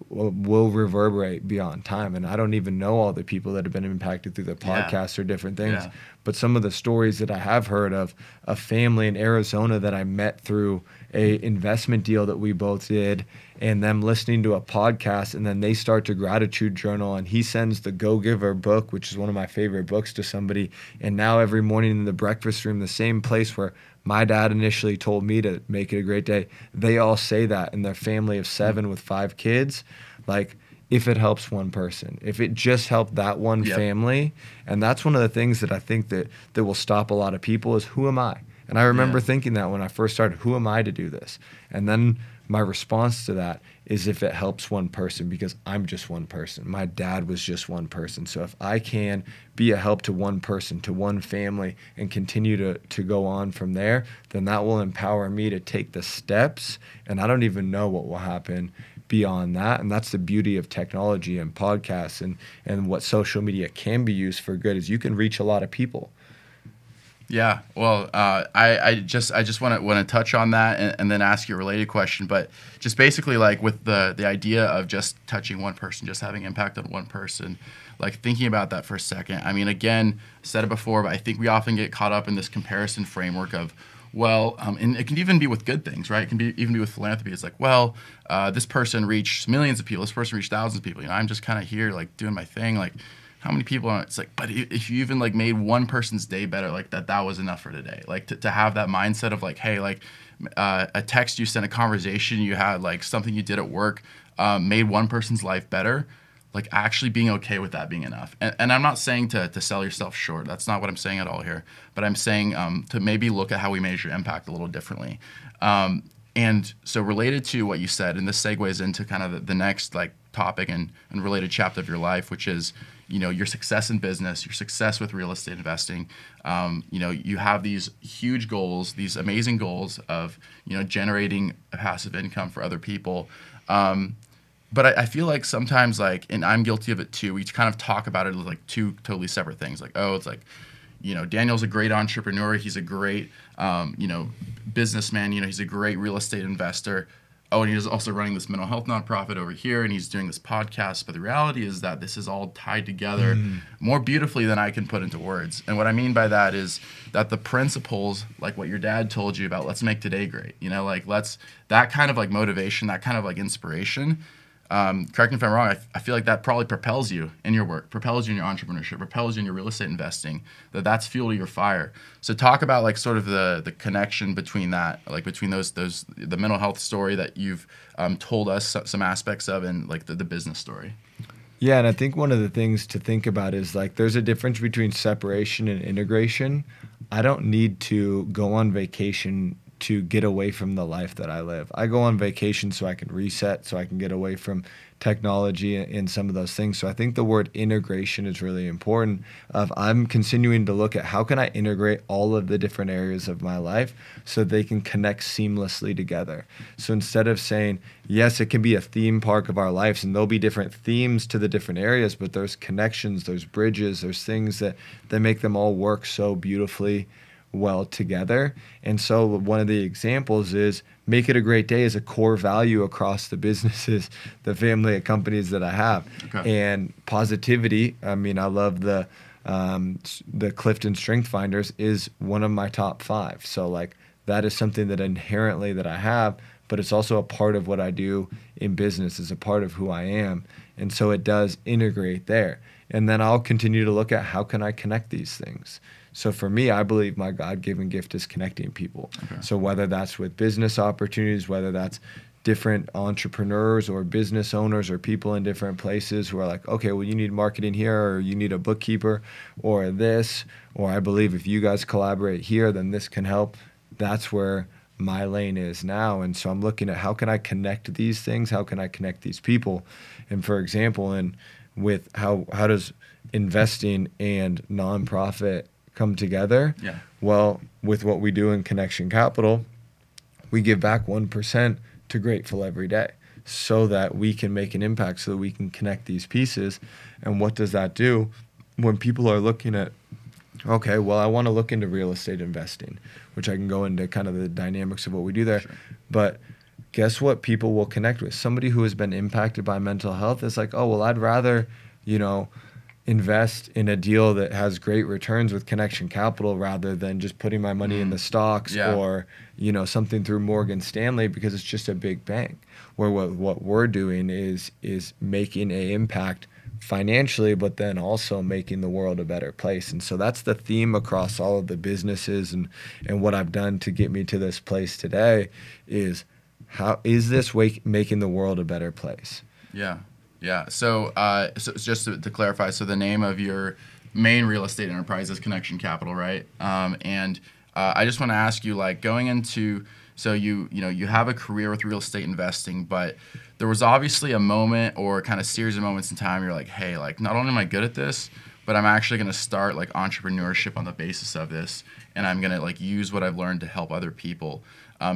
will reverberate beyond time. And I don't even know all the people that have been impacted through the podcast or different things. Yeah. But some of the stories that I have heard of a family in Arizona that I met through a investment deal that we both did, and them listening to a podcast, and then they start to gratitude journal, and he sends the Go Giver book, which is one of my favorite books, to somebody. And now every morning in the breakfast room, the same place where my dad initially told me to make it a great day, they all say that in their family of 7 with 5 kids. Like, if it helps one person, if it just helped that one family. And that's one of the things that I think that will stop a lot of people is, who am I? And I remember thinking that when I first started, who am I to do this? And then my response to that is, if it helps one person, because I'm just one person. My dad was just one person. So if I can be a help to one person, to one family, and continue to go on from there, then that will empower me to take the steps. And I don't even know what will happen beyond that. And that's the beauty of technology and podcasts and what social media can be used for good, is you can reach a lot of people. Yeah, well, I just want to touch on that and then ask you a related question. But just basically, like, with the idea of just touching one person, just having impact on one person, like, thinking about that for a second. I mean, again, I said it before, but I think we often get caught up in this comparison framework of, well, and it can even be with good things, right? It can even be with philanthropy. It's like, well, this person reached millions of people. This person reached thousands of people. I'm just kind of here, like, doing my thing, like. How many people are, it's like, but if you even like made one person's day better, like that was enough for today. Like to have that mindset of like, hey, like a text you sent, a conversation you had, like something you did at work made one person's life better. like actually being okay with that being enough. And I'm not saying to sell yourself short. That's not what I'm saying at all here. But I'm saying to maybe look at how we measure impact a little differently. And so related to what you said, and this segues into kind of the next like topic and related chapter of your life, which is, you know, your success in business, your success with real estate investing. You know, you have these huge goals, these amazing goals of, you know, generating a passive income for other people. But I feel like sometimes, like, and I'm guilty of it too, we kind of talk about it as like two totally separate things. Like, oh, it's like, you know, Daniel's a great entrepreneur. He's a great, you know, businessman. You know, he's a great real estate investor. Oh, and he's also running this mental health nonprofit over here, and he's doing this podcast. But the reality is that this is all tied together more beautifully than I can put into words. And what I mean by that is that the principles, like what your dad told you about, let's make today great. You know, like that kind of like motivation, that kind of like inspiration. Correct me if I'm wrong, I feel like that probably propels you in your work, propels you in your entrepreneurship, propels you in your real estate investing, that's fuel to your fire. So talk about like sort of the connection between that, like between those the mental health story that you've told us some aspects of, and like the business story. Yeah, and I think one of the things to think about is like there's a difference between separation and integration. I don't need to go on vacation to get away from the life that I live. I go on vacation so I can reset, so I can get away from technology and some of those things. So I think the word integration is really important. I'm continuing to look at how can I integrate all of the different areas of my life so they can connect seamlessly together. So instead of saying, yes, it can be a theme park of our lives and there'll be different themes to the different areas, but there's connections, there's bridges, there's things that make them all work so beautifully well together. And so one of the examples is make it a great day is a core value across the businesses, the family of companies that I have. Okay. And positivity, I mean, I love the Clifton Strength Finders is one of my top 5. So like that is something that inherently that I have, but it's also a part of what I do in business, is a part of who I am. And so it does integrate there. And then I'll continue to look at how can I connect these things. So for me, I believe my God-given gift is connecting people. Okay. So whether that's with business opportunities, whether that's different entrepreneurs or business owners or people in different places who are like, okay, well, you need marketing here, or you need a bookkeeper, or this, or I believe if you guys collaborate here, then this can help. That's where my lane is now. And so I'm looking at how can I connect these things? How can I connect these people? And for example, with how does investing and nonprofit come together? Yeah. Well, with what we do in Connection Capital, we give back 1% to Grateful every day so that we can make an impact, so that we can connect these pieces. And what does that do? When people are looking at, okay, well, I want to look into real estate investing, which I can go into kind of the dynamics of what we do there. Sure. But guess what people will connect with? Somebody who has been impacted by mental health is like, oh, well, I'd rather, you know, invest in a deal that has great returns with Connection Capital rather than just putting my money in the stocks or, you know, something through Morgan Stanley, because it's just a big bank. Where what we're doing is making an impact financially, but then also making the world a better place. And so that's the theme across all of the businesses and what I've done to get me to this place today is how is this making the world a better place? Yeah. Yeah. So just to clarify, so the name of your main real estate enterprise is Connection Capital, right? And I just want to ask you, like, going into, so you have a career with real estate investing, but there was obviously a moment or kind of series of moments in time you're like, hey, like, not only am I good at this, but I'm actually going to start like entrepreneurship on the basis of this, and I'm going to like use what I've learned to help other people.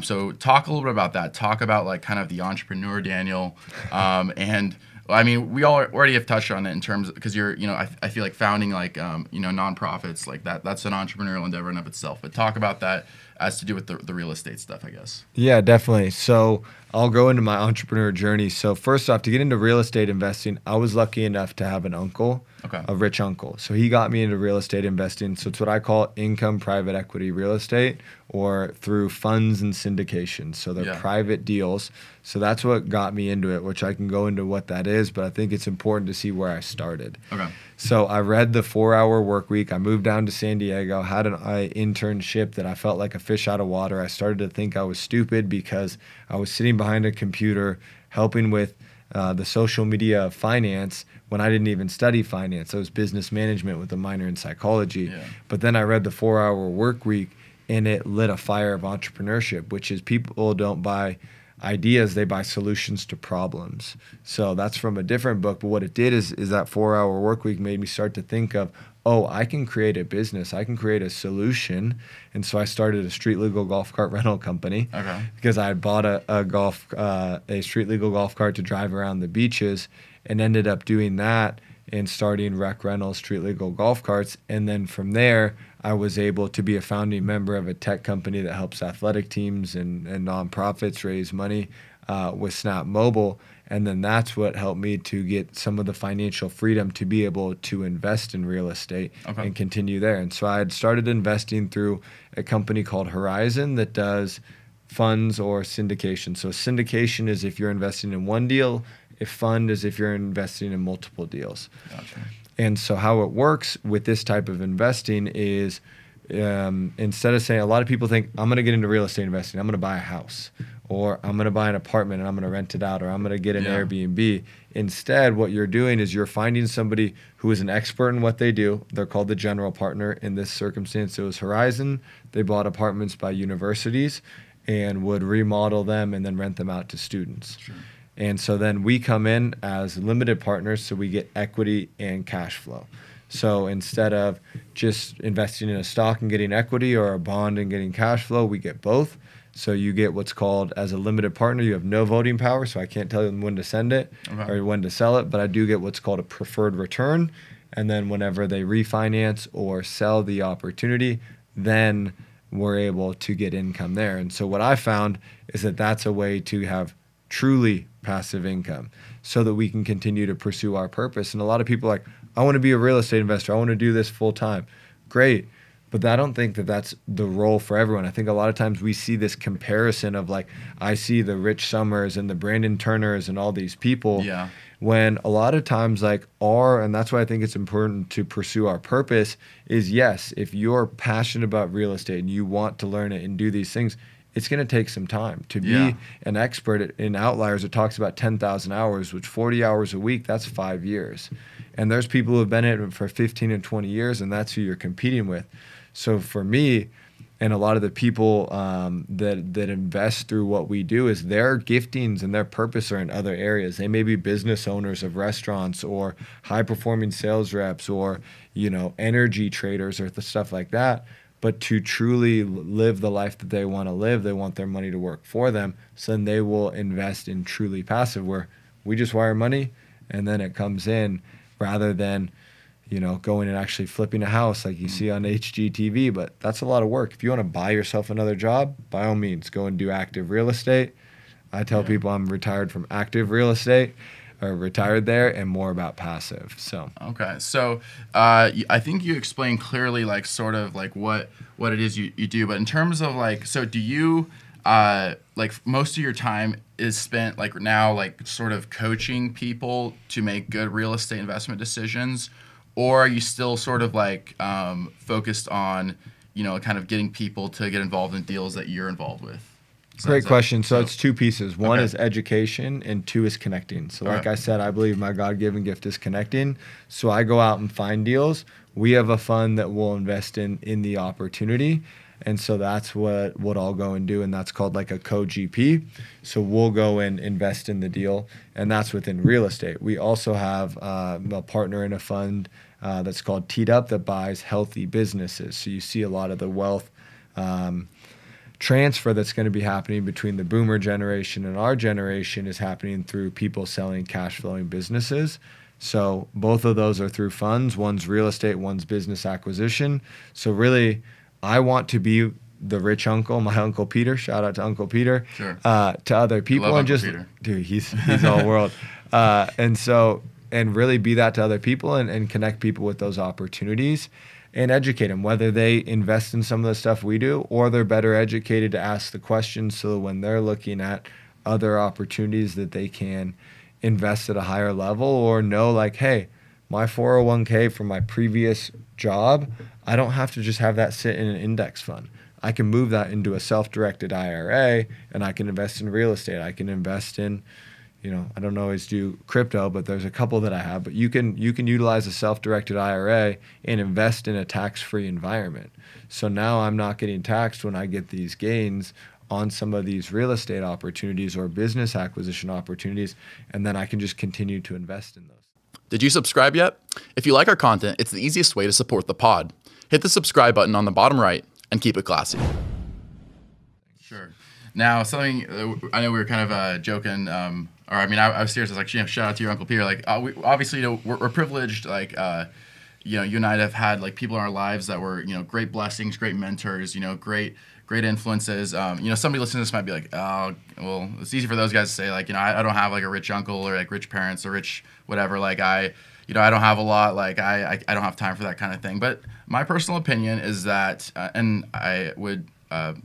So talk a little bit about that. Talk about like kind of the entrepreneur Daniel, and I mean, we all already have touched on it in terms, because you're, you know, I feel like founding like, you know, nonprofits like that's an entrepreneurial endeavor in of itself. But talk about that as to do with the real estate stuff, I guess. Yeah, definitely. So I'll go into my entrepreneur journey. So first off, to get into real estate investing, I was lucky enough to have an uncle, a rich uncle. So he got me into real estate investing. So it's what I call income private equity real estate, or through funds and syndications. So they're private deals. So that's what got me into it, which I can go into what that is, but I think it's important to see where I started. Okay. So I read the 4-Hour Work Week. I moved down to San Diego, had an internship that I felt like a fish out of water. I started to think I was stupid because I was sitting behind a computer helping with the social media of finance when I didn't even study finance. I was business management with a minor in psychology. Yeah. But then I read the 4-Hour Work Week, and it lit a fire of entrepreneurship, which is people don't buy ideas, they buy solutions to problems. So that's from a different book. But what it did is that 4-Hour Work Week made me start to think of, oh, I can create a business. I can create a solution. And so I started a street legal golf cart rental company because I had bought a street legal golf cart to drive around the beaches, and ended up doing that and starting Rec Rental Street Legal Golf Carts. And then from there, I was able to be a founding member of a tech company that helps athletic teams and nonprofits raise money with Snap Mobile. And then that's what helped me to get some of the financial freedom to be able to invest in real estate and continue there. And so I had started investing through a company called Horizon that does funds or syndication. So syndication is if you're investing in one deal. A fund is if you're investing in multiple deals. Gotcha. And so how it works with this type of investing is instead of saying, a lot of people think, I'm going to get into real estate investing, I'm going to buy a house, or I'm going to buy an apartment and I'm going to rent it out, or I'm going to get an Airbnb. Instead, what you're doing is you're finding somebody who is an expert in what they do. They're called the general partner. In this circumstance, it was Horizon. They bought apartments by universities and would remodel them and then rent them out to students. Sure. And so then we come in as limited partners, so we get equity and cash flow. So instead of just investing in a stock and getting equity, or a bond and getting cash flow, we get both. So you get what's called, as a limited partner, you have no voting power, so I can't tell them when to send it or when to sell it, but I do get what's called a preferred return. And then whenever they refinance or sell the opportunity, then we're able to get income there. And so what I found is that that's a way to have truly passive income so that we can continue to pursue our purpose. And a lot of people are like, I want to be a real estate investor. I want to do this full time. Great. But I don't think that that's the role for everyone. I think a lot of times we see this comparison of like, I see the Rich Summers and the Brandon Turners and all these people. Yeah. When a lot of times and that's why I think it's important to pursue our purpose is, yes, if you're passionate about real estate and you want to learn it and do these things, it's going to take some time to be an expert in Outliers. It talks about 10,000 hours, which 40 hours a week, that's 5 years. And there's people who have been in it for 15 and 20 years, and that's who you're competing with. So for me, and a lot of the people that invest through what we do, is their giftings and their purpose are in other areas. They may be business owners of restaurants, or high-performing sales reps, or energy traders, or stuff like that. But to truly live the life that they want to live, they want their money to work for them. So then they will invest in truly passive, where we just wire money and then it comes in, rather than going and actually flipping a house like you see on HGTV. But that's a lot of work. If you want to buy yourself another job, by all means, go and do active real estate. I tell people I'm retired from active real estate, or retired there, and more about passive. So so I think you explained clearly sort of what it is you do, but in terms of so do you most of your time is spent now sort of coaching people to make good real estate investment decisions, or are you still sort of focused on kind of getting people to get involved in deals that you're involved with? Great question. So it's two pieces. One is education, and two is connecting. So like I said, I believe my God-given gift is connecting. So I go out and find deals. We have a fund that will invest in the opportunity. And so that's what I'll go and do, and that's called like a co-GP. So we'll go and invest in the deal, and that's within real estate. We also have a partner in a fund that's called TeedUp that buys healthy businesses. So you see a lot of the wealth transfer that's going to be happening between the boomer generation and our generation is happening through people selling cash flowing businesses. So both of those are through funds. One's real estate, one's business acquisition. So really, I want to be the rich uncle, my Uncle Peter, shout out to Uncle Peter, to other people. Love and Uncle just, Peter. Dude, he's all world. And really be that to other people and connect people with those opportunities and educate them, whether they invest in some of the stuff we do, or they're better educated to ask the questions, so when they're looking at other opportunities that they can invest at a higher level, or know hey, my 401k from my previous job, I don't have to just have that sit in an index fund. I can move that into a self-directed IRA, and I can invest in real estate. I can invest in, I don't always do crypto, but there's a couple that I have. But you can utilize a self-directed IRA and invest in a tax-free environment. So now I'm not getting taxed when I get these gains on some of these real estate opportunities or business acquisition opportunities, and then I can just continue to invest in those. Did you subscribe yet? If you like our content, it's the easiest way to support the pod. Hit the subscribe button on the bottom right and keep it classy. Sure. Now, something I know we were kind of joking, or I mean, I was serious. I was like, shout out to your Uncle Peter. Like, we, obviously, we're privileged. Like, you and I have had like people in our lives that were, great blessings, great mentors, great influences. Somebody listening to this might be like, oh, well, it's easy for those guys to say, like, I don't have like a rich uncle or like rich parents or rich whatever. Like, I don't have a lot. Like, I don't have time for that kind of thing. But my personal opinion is that, and I would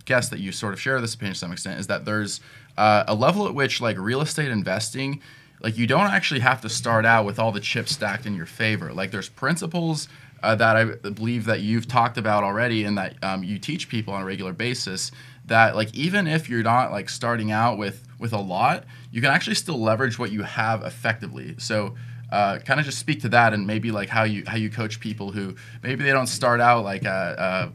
guess that you sort of share this opinion to some extent, is that there's a level at which like real estate investing, like you don't actually have to start out with all the chips stacked in your favor. Like there's principles that I believe that you've talked about already and that you teach people on a regular basis, that like even if you're not like starting out with a lot, you can actually still leverage what you have effectively. So kind of just speak to that and maybe like how you coach people who maybe they don't start out like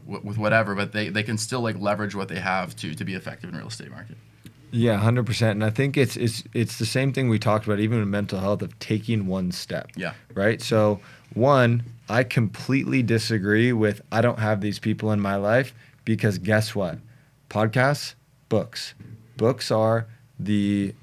with whatever, but they can still like leverage what they have to be effective in the real estate market. Yeah, 100%. And I think it's the same thing we talked about even in mental health, of taking one step. Yeah. Right? So one, I completely disagree with I don't have these people in my life, because guess what? Podcasts, books. Books are the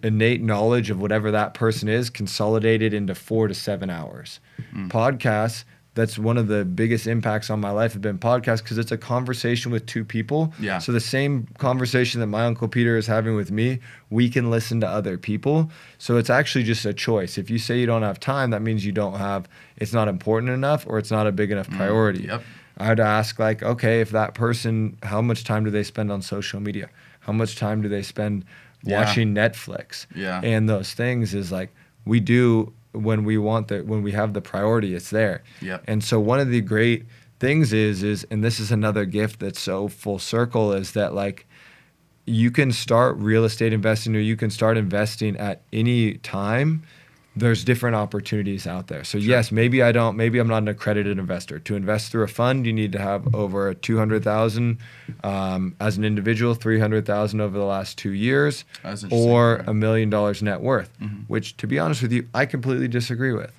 innate knowledge of whatever that person is consolidated into 4 to 7 hours. Podcasts, that's one of the biggest impacts on my life have been podcasts, because it's a conversation with two people. Yeah. So the same conversation that my Uncle Peter is having with me, we can listen to other people. So it's actually just a choice. If you say you don't have time, that means it's not important enough, or it's not a big enough priority. Yep. I would ask like, okay, if that person, how much time do they spend on social media? How much time do they spend watching Netflix? Yeah. And those things is like, we do when we have the priority, it's there. Yep. And so one of the great things is, and this is another gift that's so full circle, is that like you can start real estate investing, or you can start investing at any time. There's different opportunities out there. So yes, maybe I'm not an accredited investor. To invest through a fund, you need to have over $200,000 as an individual, $300,000 over the last 2 years, or $1 million net worth, which, to be honest with you, I completely disagree with,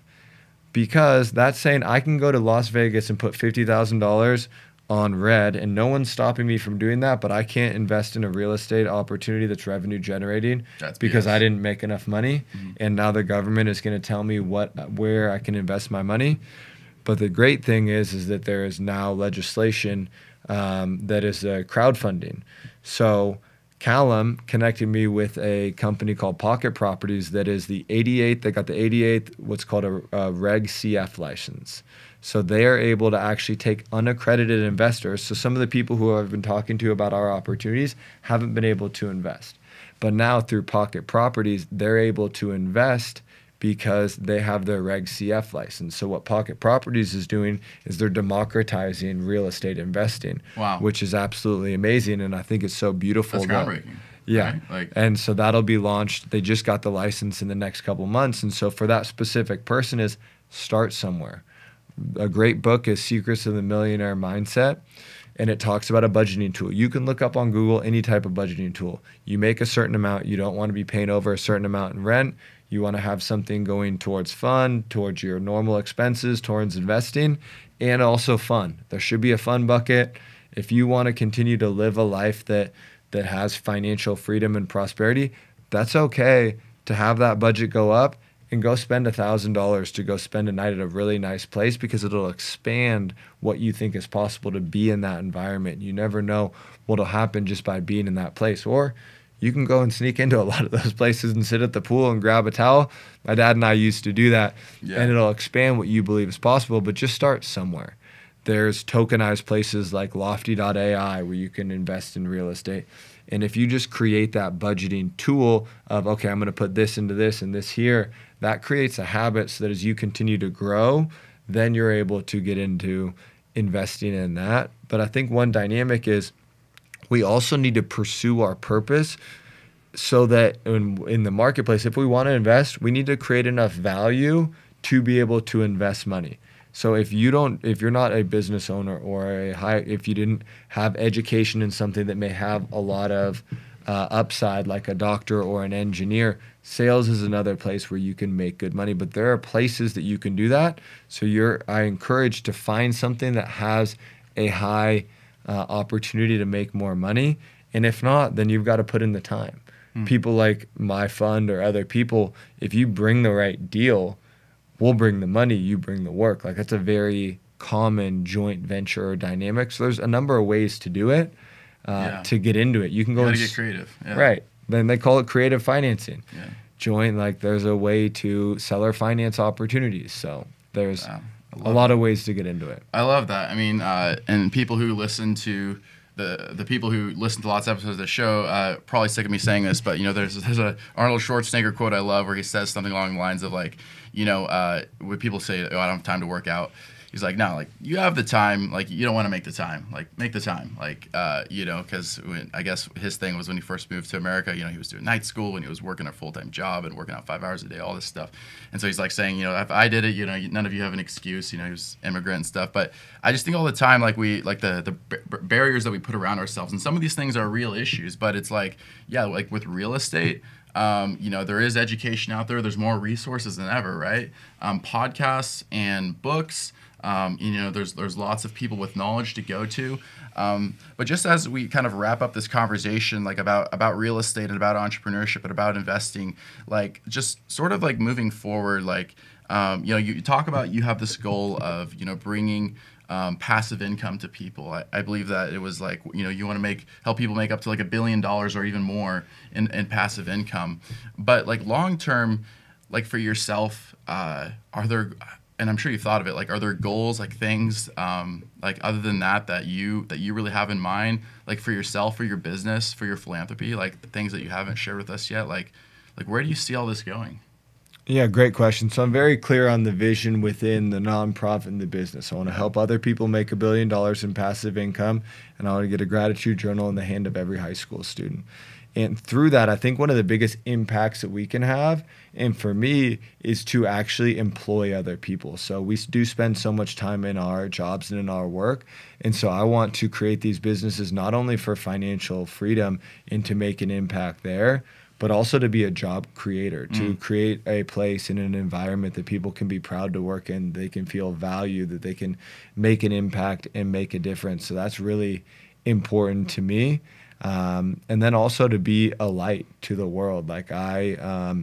because that's saying I can go to Las Vegas and put $50,000 on red, and no one's stopping me from doing that, but I can't invest in a real estate opportunity that's revenue generating because I didn't make enough money. And now the government is going to tell me where I can invest my money. But the great thing is that there is now legislation that is crowdfunding. So Callum connected me with a company called Pocket Properties that is the 88th. They got the 88th, what's called a Reg CF license. So they are able to actually take unaccredited investors. So some of the people who I've been talking to about our opportunities haven't been able to invest. But now through Pocket Properties, they're able to invest because they have their Reg CF license. So what Pocket Properties is doing is they're democratizing real estate investing, which is absolutely amazing. And I think it's so beautiful. That's groundbreaking. Yeah. Right? And so that'll be launched. They just got the license in the next couple months. And so for that specific person is start somewhere. A great book is Secrets of the Millionaire Mindset, and it talks about a budgeting tool. You can look up on Google any type of budgeting tool. You make a certain amount. You don't want to be paying over a certain amount in rent. You want to have something going towards fun, towards your normal expenses, towards investing, and also fun. There should be a fun bucket. If you want to continue to live a life that has financial freedom and prosperity, that's okay to have that budget go up and go spend $1,000 to go spend a night at a really nice place, because it'll expand what you think is possible to be in that environment. You never know what'll happen just by being in that place. Or you can go and sneak into a lot of those places and sit at the pool and grab a towel. My dad and I used to do that, and it'll expand what you believe is possible, but just start somewhere. There's tokenized places like Lofty.ai where you can invest in real estate. And if you just create that budgeting tool of, okay, I'm going to put this into this and this here, that creates a habit so that as you continue to grow, then you're able to get into investing in that. But I think one dynamic is we also need to pursue our purpose so that in the marketplace, if we want to invest, we need to create enough value to be able to invest money. So if you're not a business owner or if you didn't have education in something that may have a lot of upside, like a doctor or an engineer, sales is another place where you can make good money. But there are places that you can do that. So I encourage to find something that has a high opportunity to make more money. And if not, then you've got to put in the time. People like my fund or other people, if you bring the right deal, we'll bring the money, you bring the work. Like, that's a very common joint venture or dynamic. So there's a number of ways to do it, to get into it. You can go gotta get creative. Yeah. Right. Then they call it creative financing. Yeah. Joint, like, there's a way to seller finance opportunities. So there's a lot of ways to get into it. I love that. I mean, and people who listen to the people who listen to lots of episodes of the show probably sick of me saying this, but there's a Arnold Schwarzenegger quote I love where he says something along the lines of like, when people say, "Oh, I don't have time to work out," he's like, "No, like, you have the time. Like, you don't want to make the time. Like, make the time. Like, because I guess his thing was when he first moved to America, he was doing night school and he was working a full-time job and working out 5 hours a day, all this stuff. And so he's like saying, if I did it, none of you have an excuse. He was immigrant and stuff. But I just think all the time, like, the barriers that we put around ourselves, and some of these things are real issues. But it's like, yeah, like with real estate. There is education out there. There's more resources than ever, right? Podcasts and books. There's lots of people with knowledge to go to. But just as we kind of wrap up this conversation, like about real estate and about entrepreneurship and about investing, like just sort of like moving forward, like, you talk about you have this goal of, bringing passive income to people. I believe that it was like, you want to help people make up to like $1 billion or even more in passive income. But like long term, like for yourself, are there, and I'm sure you've thought of it, like, are there goals, like things, like other than that you really have in mind, like for yourself, for your business, for your philanthropy, like the things that you haven't shared with us yet? Like where do you see all this going? Yeah, great question. So I'm very clear on the vision within the nonprofit and the business. I want to help other people make $1 billion in passive income, and I want to get a gratitude journal in the hand of every high school student. And through that, I think one of the biggest impacts that we can have, and for me, is to actually employ other people. So we do spend so much time in our jobs and in our work. And so I want to create these businesses not only for financial freedom and to make an impact there, but also to be a job creator, to create a place in an environment that people can be proud to work in, they can feel valued, that they can make an impact and make a difference. So that's really important to me. And then also to be a light to the world. Like my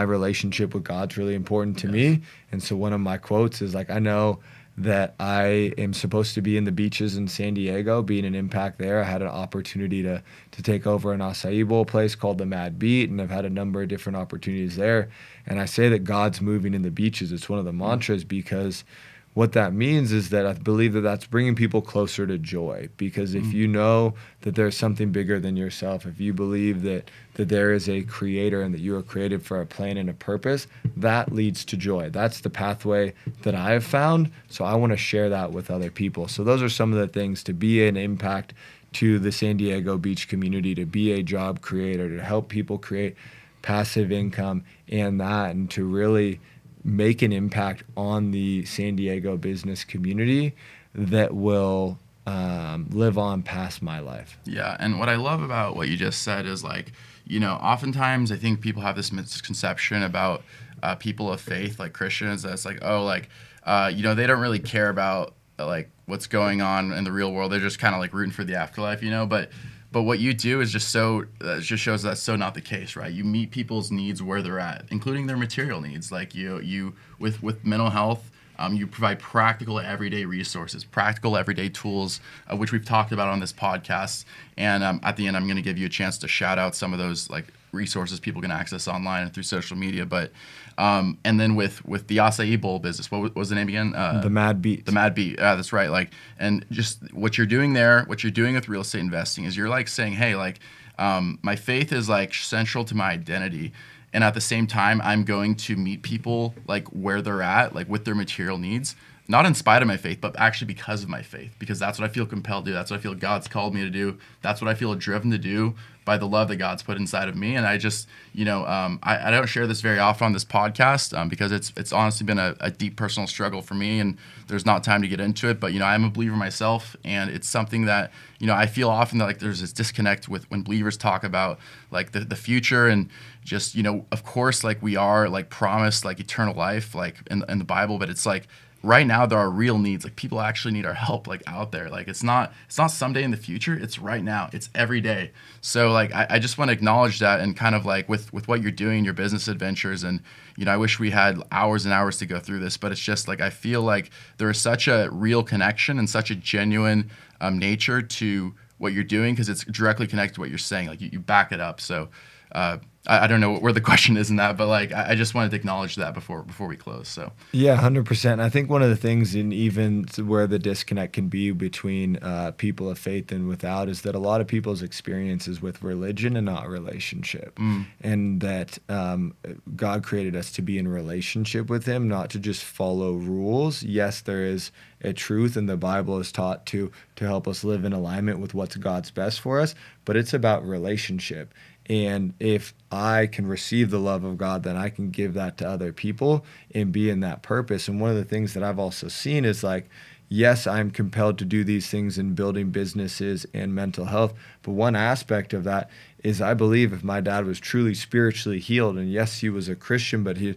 relationship with God's really important to me. And so one of my quotes is like, I know that I am supposed to be in the beaches in San Diego, being an impact there. I had an opportunity to take over an acai bowl place called the Mad Beat, and I've had a number of different opportunities there. And I say that God's moving in the beaches. It's one of the mantras, because what that means is that I believe that that's bringing people closer to joy. Because if you know that there's something bigger than yourself, if you believe that there is a creator and that you are created for a plan and a purpose, that leads to joy. That's the pathway that I have found. So I want to share that with other people. So those are some of the things: to be an impact to the San Diego beach community, to be a job creator, to help people create passive income and to really make an impact on the San Diego business community that will live on past my life. Yeah, and what I love about what you just said is, like, oftentimes I think people have this misconception about people of faith, like Christians, that's like, oh, like, they don't really care about like what's going on in the real world. They're just kind of like rooting for the afterlife, But what you do is just shows that's so not the case, right? You meet people's needs where they're at, including their material needs. Like you with mental health, you provide practical everyday resources, practical everyday tools, which we've talked about on this podcast. And at the end, I'm going to give you a chance to shout out some of those like resources people can access online and through social media. But and then with the acai bowl business, what was the name again? The Mad Beat. The Mad Beat. That's right. Like, and just what you're doing there, what you're doing with real estate investing is you're like saying, hey, like, my faith is like central to my identity. And at the same time, I'm going to meet people like where they're at, like with their material needs, not in spite of my faith, but actually because of my faith, because that's what I feel compelled to do. That's what I feel God's called me to do. That's what I feel driven to do by the love that God's put inside of me. And I just, I don't share this very often on this podcast because it's honestly been a deep personal struggle for me, and there's not time to get into it. But, I'm a believer myself, and it's something that, I feel often that like there's this disconnect with when believers talk about like the future, and just, of course, like we are like promised like eternal life, like in the Bible, but it's like, right now there are real needs. Like people actually need our help like out there. Like it's not someday in the future, it's right now. It's every day. So like I just want to acknowledge that, and kind of like with what you're doing, your business adventures, and I wish we had hours and hours to go through this, but it's just like I feel like there is such a real connection and such a genuine nature to what you're doing, because it's directly connected to what you're saying. Like you back it up. So I don't know where the question is in that, but like I just wanted to acknowledge that before we close. So yeah, 100%. I think one of the things, in even where the disconnect can be between people of faith and without, is that a lot of people's experiences with religion and not relationship, and that God created us to be in relationship with Him, not to just follow rules. Yes, there is a truth, and the Bible is taught to help us live in alignment with what's God's best for us, but it's about relationship. And if I can receive the love of God, then I can give that to other people and be in that purpose. And one of the things that I've also seen is like, yes, I'm compelled to do these things in building businesses and mental health. But one aspect of that is I believe if my dad was truly spiritually healed, and yes, he was a Christian, but in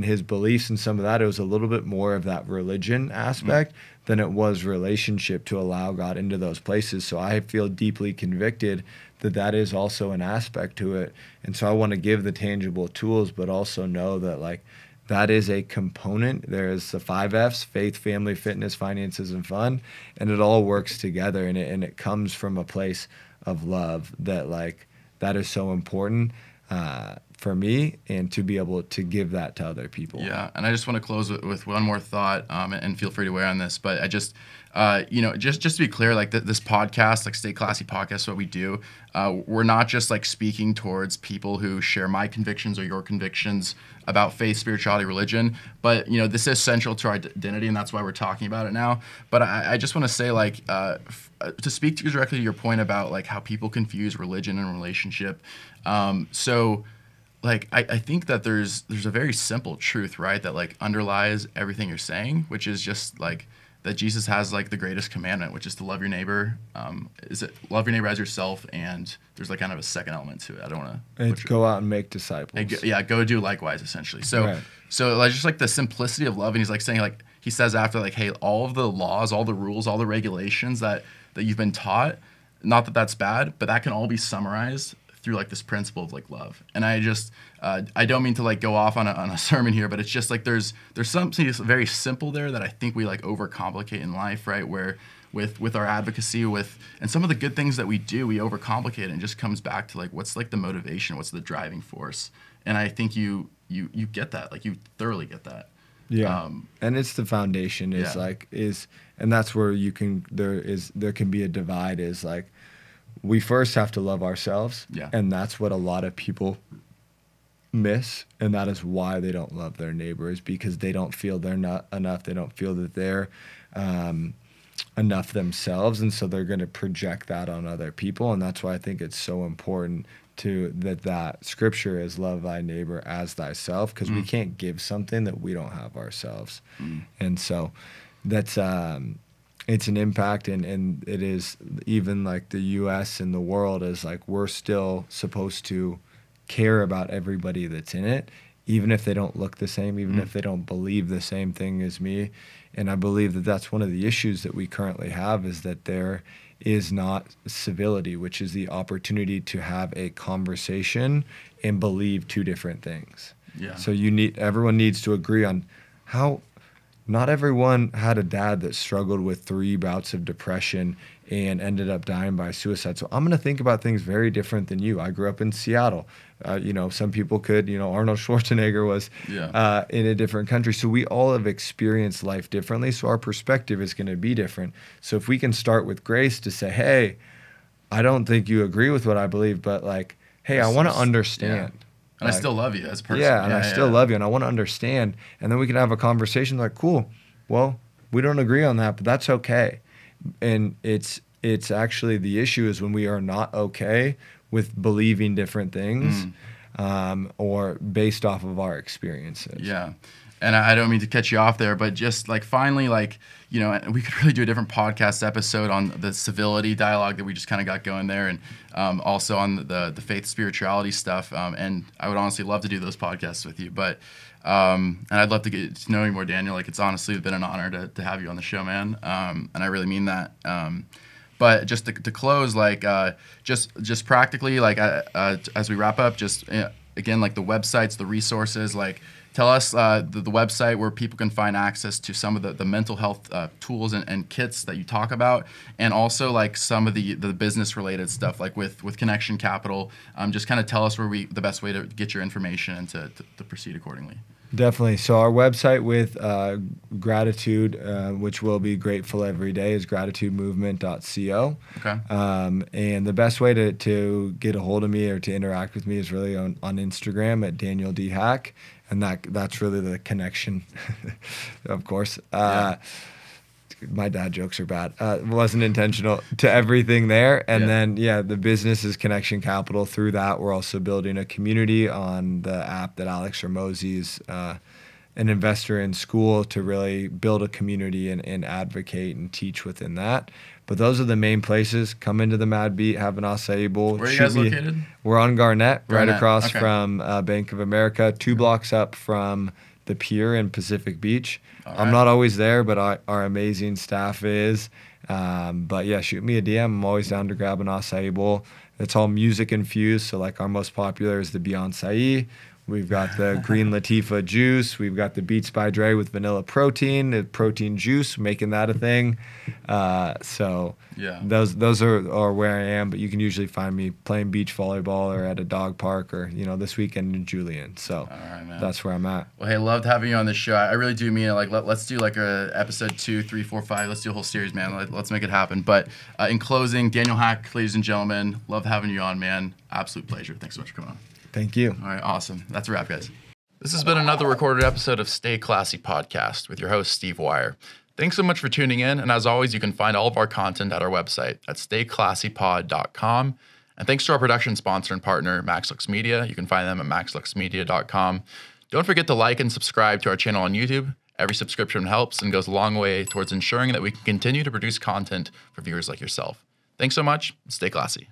his beliefs and some of that, it was a little bit more of that religion aspect than it was relationship to allow God into those places. So I feel deeply convicted that is also an aspect to it. And so I want to give the tangible tools, but also know that like that is a component. There's the 5 F's: faith, family, fitness, finances, and fun. And it all works together, and it comes from a place of love that is so important for me, and to be able to give that to other people. Yeah, and I just want to close with one more thought, and feel free to weigh on this. But I just, just to be clear, like this podcast, like Stay Classy podcast, what we do, we're not just like speaking towards people who share my convictions or your convictions about faith, spirituality, religion. But this is central to our identity, and that's why we're talking about it now. But I just want to say, like, to speak directly to your point about like how people confuse religion and relationship. So like I think that there's a very simple truth, right, that like underlies everything you're saying, which is just like that Jesus has like the greatest commandment, which is to love your neighbor. Love your neighbor as yourself, and there's like kind of a second element to it. I don't want to. It's go out and make disciples. Go do likewise, essentially. So right. So like just like the simplicity of love, and he's like saying, like he says after, like, hey, all of the laws, all the rules, all the regulations that you've been taught, not that that's bad, but that can all be summarized through like this principle of like love. And I just I don't mean to like go off on a sermon here, but it's just like there's something very simple there that I think we like overcomplicate in life, right? Where with our advocacy, and some of the good things that we do, we overcomplicate it, and it just comes back to like what's like the motivation, what's the driving force. And I think you get that, like you thoroughly get that. Yeah. And it's the foundation and that's where there can be a divide, is like we first have to love ourselves. Yeah. And that's what a lot of people miss. And that is why they don't love their neighbors, because they don't feel they're not enough. They don't feel that they're enough themselves. And so they're going to project that on other people. And that's why I think it's so important that scripture is love thy neighbor as thyself, because we can't give something that we don't have ourselves. And so that's it's an impact, and it is even like the US and the world is like we're still supposed to care about everybody that's in it, even if they don't look the same, even if they don't believe the same thing as me. And I believe that that's one of the issues that we currently have, is that there is not civility, which is the opportunity to have a conversation and believe two different things. Yeah. So everyone needs to agree on how. Not everyone had a dad that struggled with 3 bouts of depression and ended up dying by suicide. So I'm going to think about things very different than you. I grew up in Seattle. Some people could, Arnold Schwarzenegger was in a different country. So we all have experienced life differently. So our perspective is going to be different. So if we can start with grace to say, hey, I don't think you agree with what I believe, but like hey, I want to understand. Yeah. And I still love you as a person. Yeah, and I still love you, and I want to understand. And then we can have a conversation like, cool, well, we don't agree on that, but that's okay. And it's actually the issue is when we are not okay with believing different things or based off of our experiences. Yeah. And I don't mean to cut you off there, but just like finally, like, you know, we could really do a different podcast episode on the civility dialogue that we just kind of got going there, and also on the faith spirituality stuff. And I would honestly love to do those podcasts with you. But and I'd love to get to know you more, Daniel. Like, it's honestly been an honor to have you on the show, man. And I really mean that. But just to close, like, just practically, like, as we wrap up, just again, like the websites, the resources, like. Tell us the website where people can find access to some of the mental health tools and kits that you talk about, and also like some of the business related stuff, like with Connection Capital. Just kind of tell us where the best way to get your information and to proceed accordingly. Definitely. So our website with gratitude, which will be grateful every day, is gratitudemovement.co. Okay. And the best way to get a hold of me or to interact with me is really on Instagram at Daniel D. Hack. And that's really the connection, of course. My dad jokes are bad. It wasn't intentional to everything there. And then, the business is Connection Capital. Through that, we're also building a community on the app that Alex Hormozi is an investor in school to really build a community and advocate and teach within that. But those are the main places. Come into the Mad Beat, have an acai bowl. Where are you guys located? We're on Garnett, right across from Bank of America, 2 blocks up from the pier in Pacific Beach. I'm not always there, but our amazing staff is. But yeah, shoot me a DM. I'm always down to grab an acai bowl. It's all music infused. So like our most popular is the Beyonce. We've got the Green Latifah juice. We've got the Beats by Dre with vanilla protein, the protein juice, making that a thing. So those are where I am. But you can usually find me playing beach volleyball or at a dog park or, this weekend in Julian. So that's where I'm at. Well, hey, loved having you on this show. I really do mean it. Like, let's do like a episode 2, 3, 4, 5. Let's do a whole series, man. Let's make it happen. But in closing, Daniel Hack, ladies and gentlemen, loved having you on, man. Absolute pleasure. Thanks so much for coming on. Thank you. All right, awesome. That's a wrap, guys. This has been another recorded episode of Stay Classy Podcast with your host, Steve Wire. Thanks so much for tuning in, and as always, you can find all of our content at our website at stayclassypod.com. And thanks to our production sponsor and partner, MaxLux Media. You can find them at maxluxmedia.com. Don't forget to like and subscribe to our channel on YouTube. Every subscription helps and goes a long way towards ensuring that we can continue to produce content for viewers like yourself. Thanks so much. Stay classy.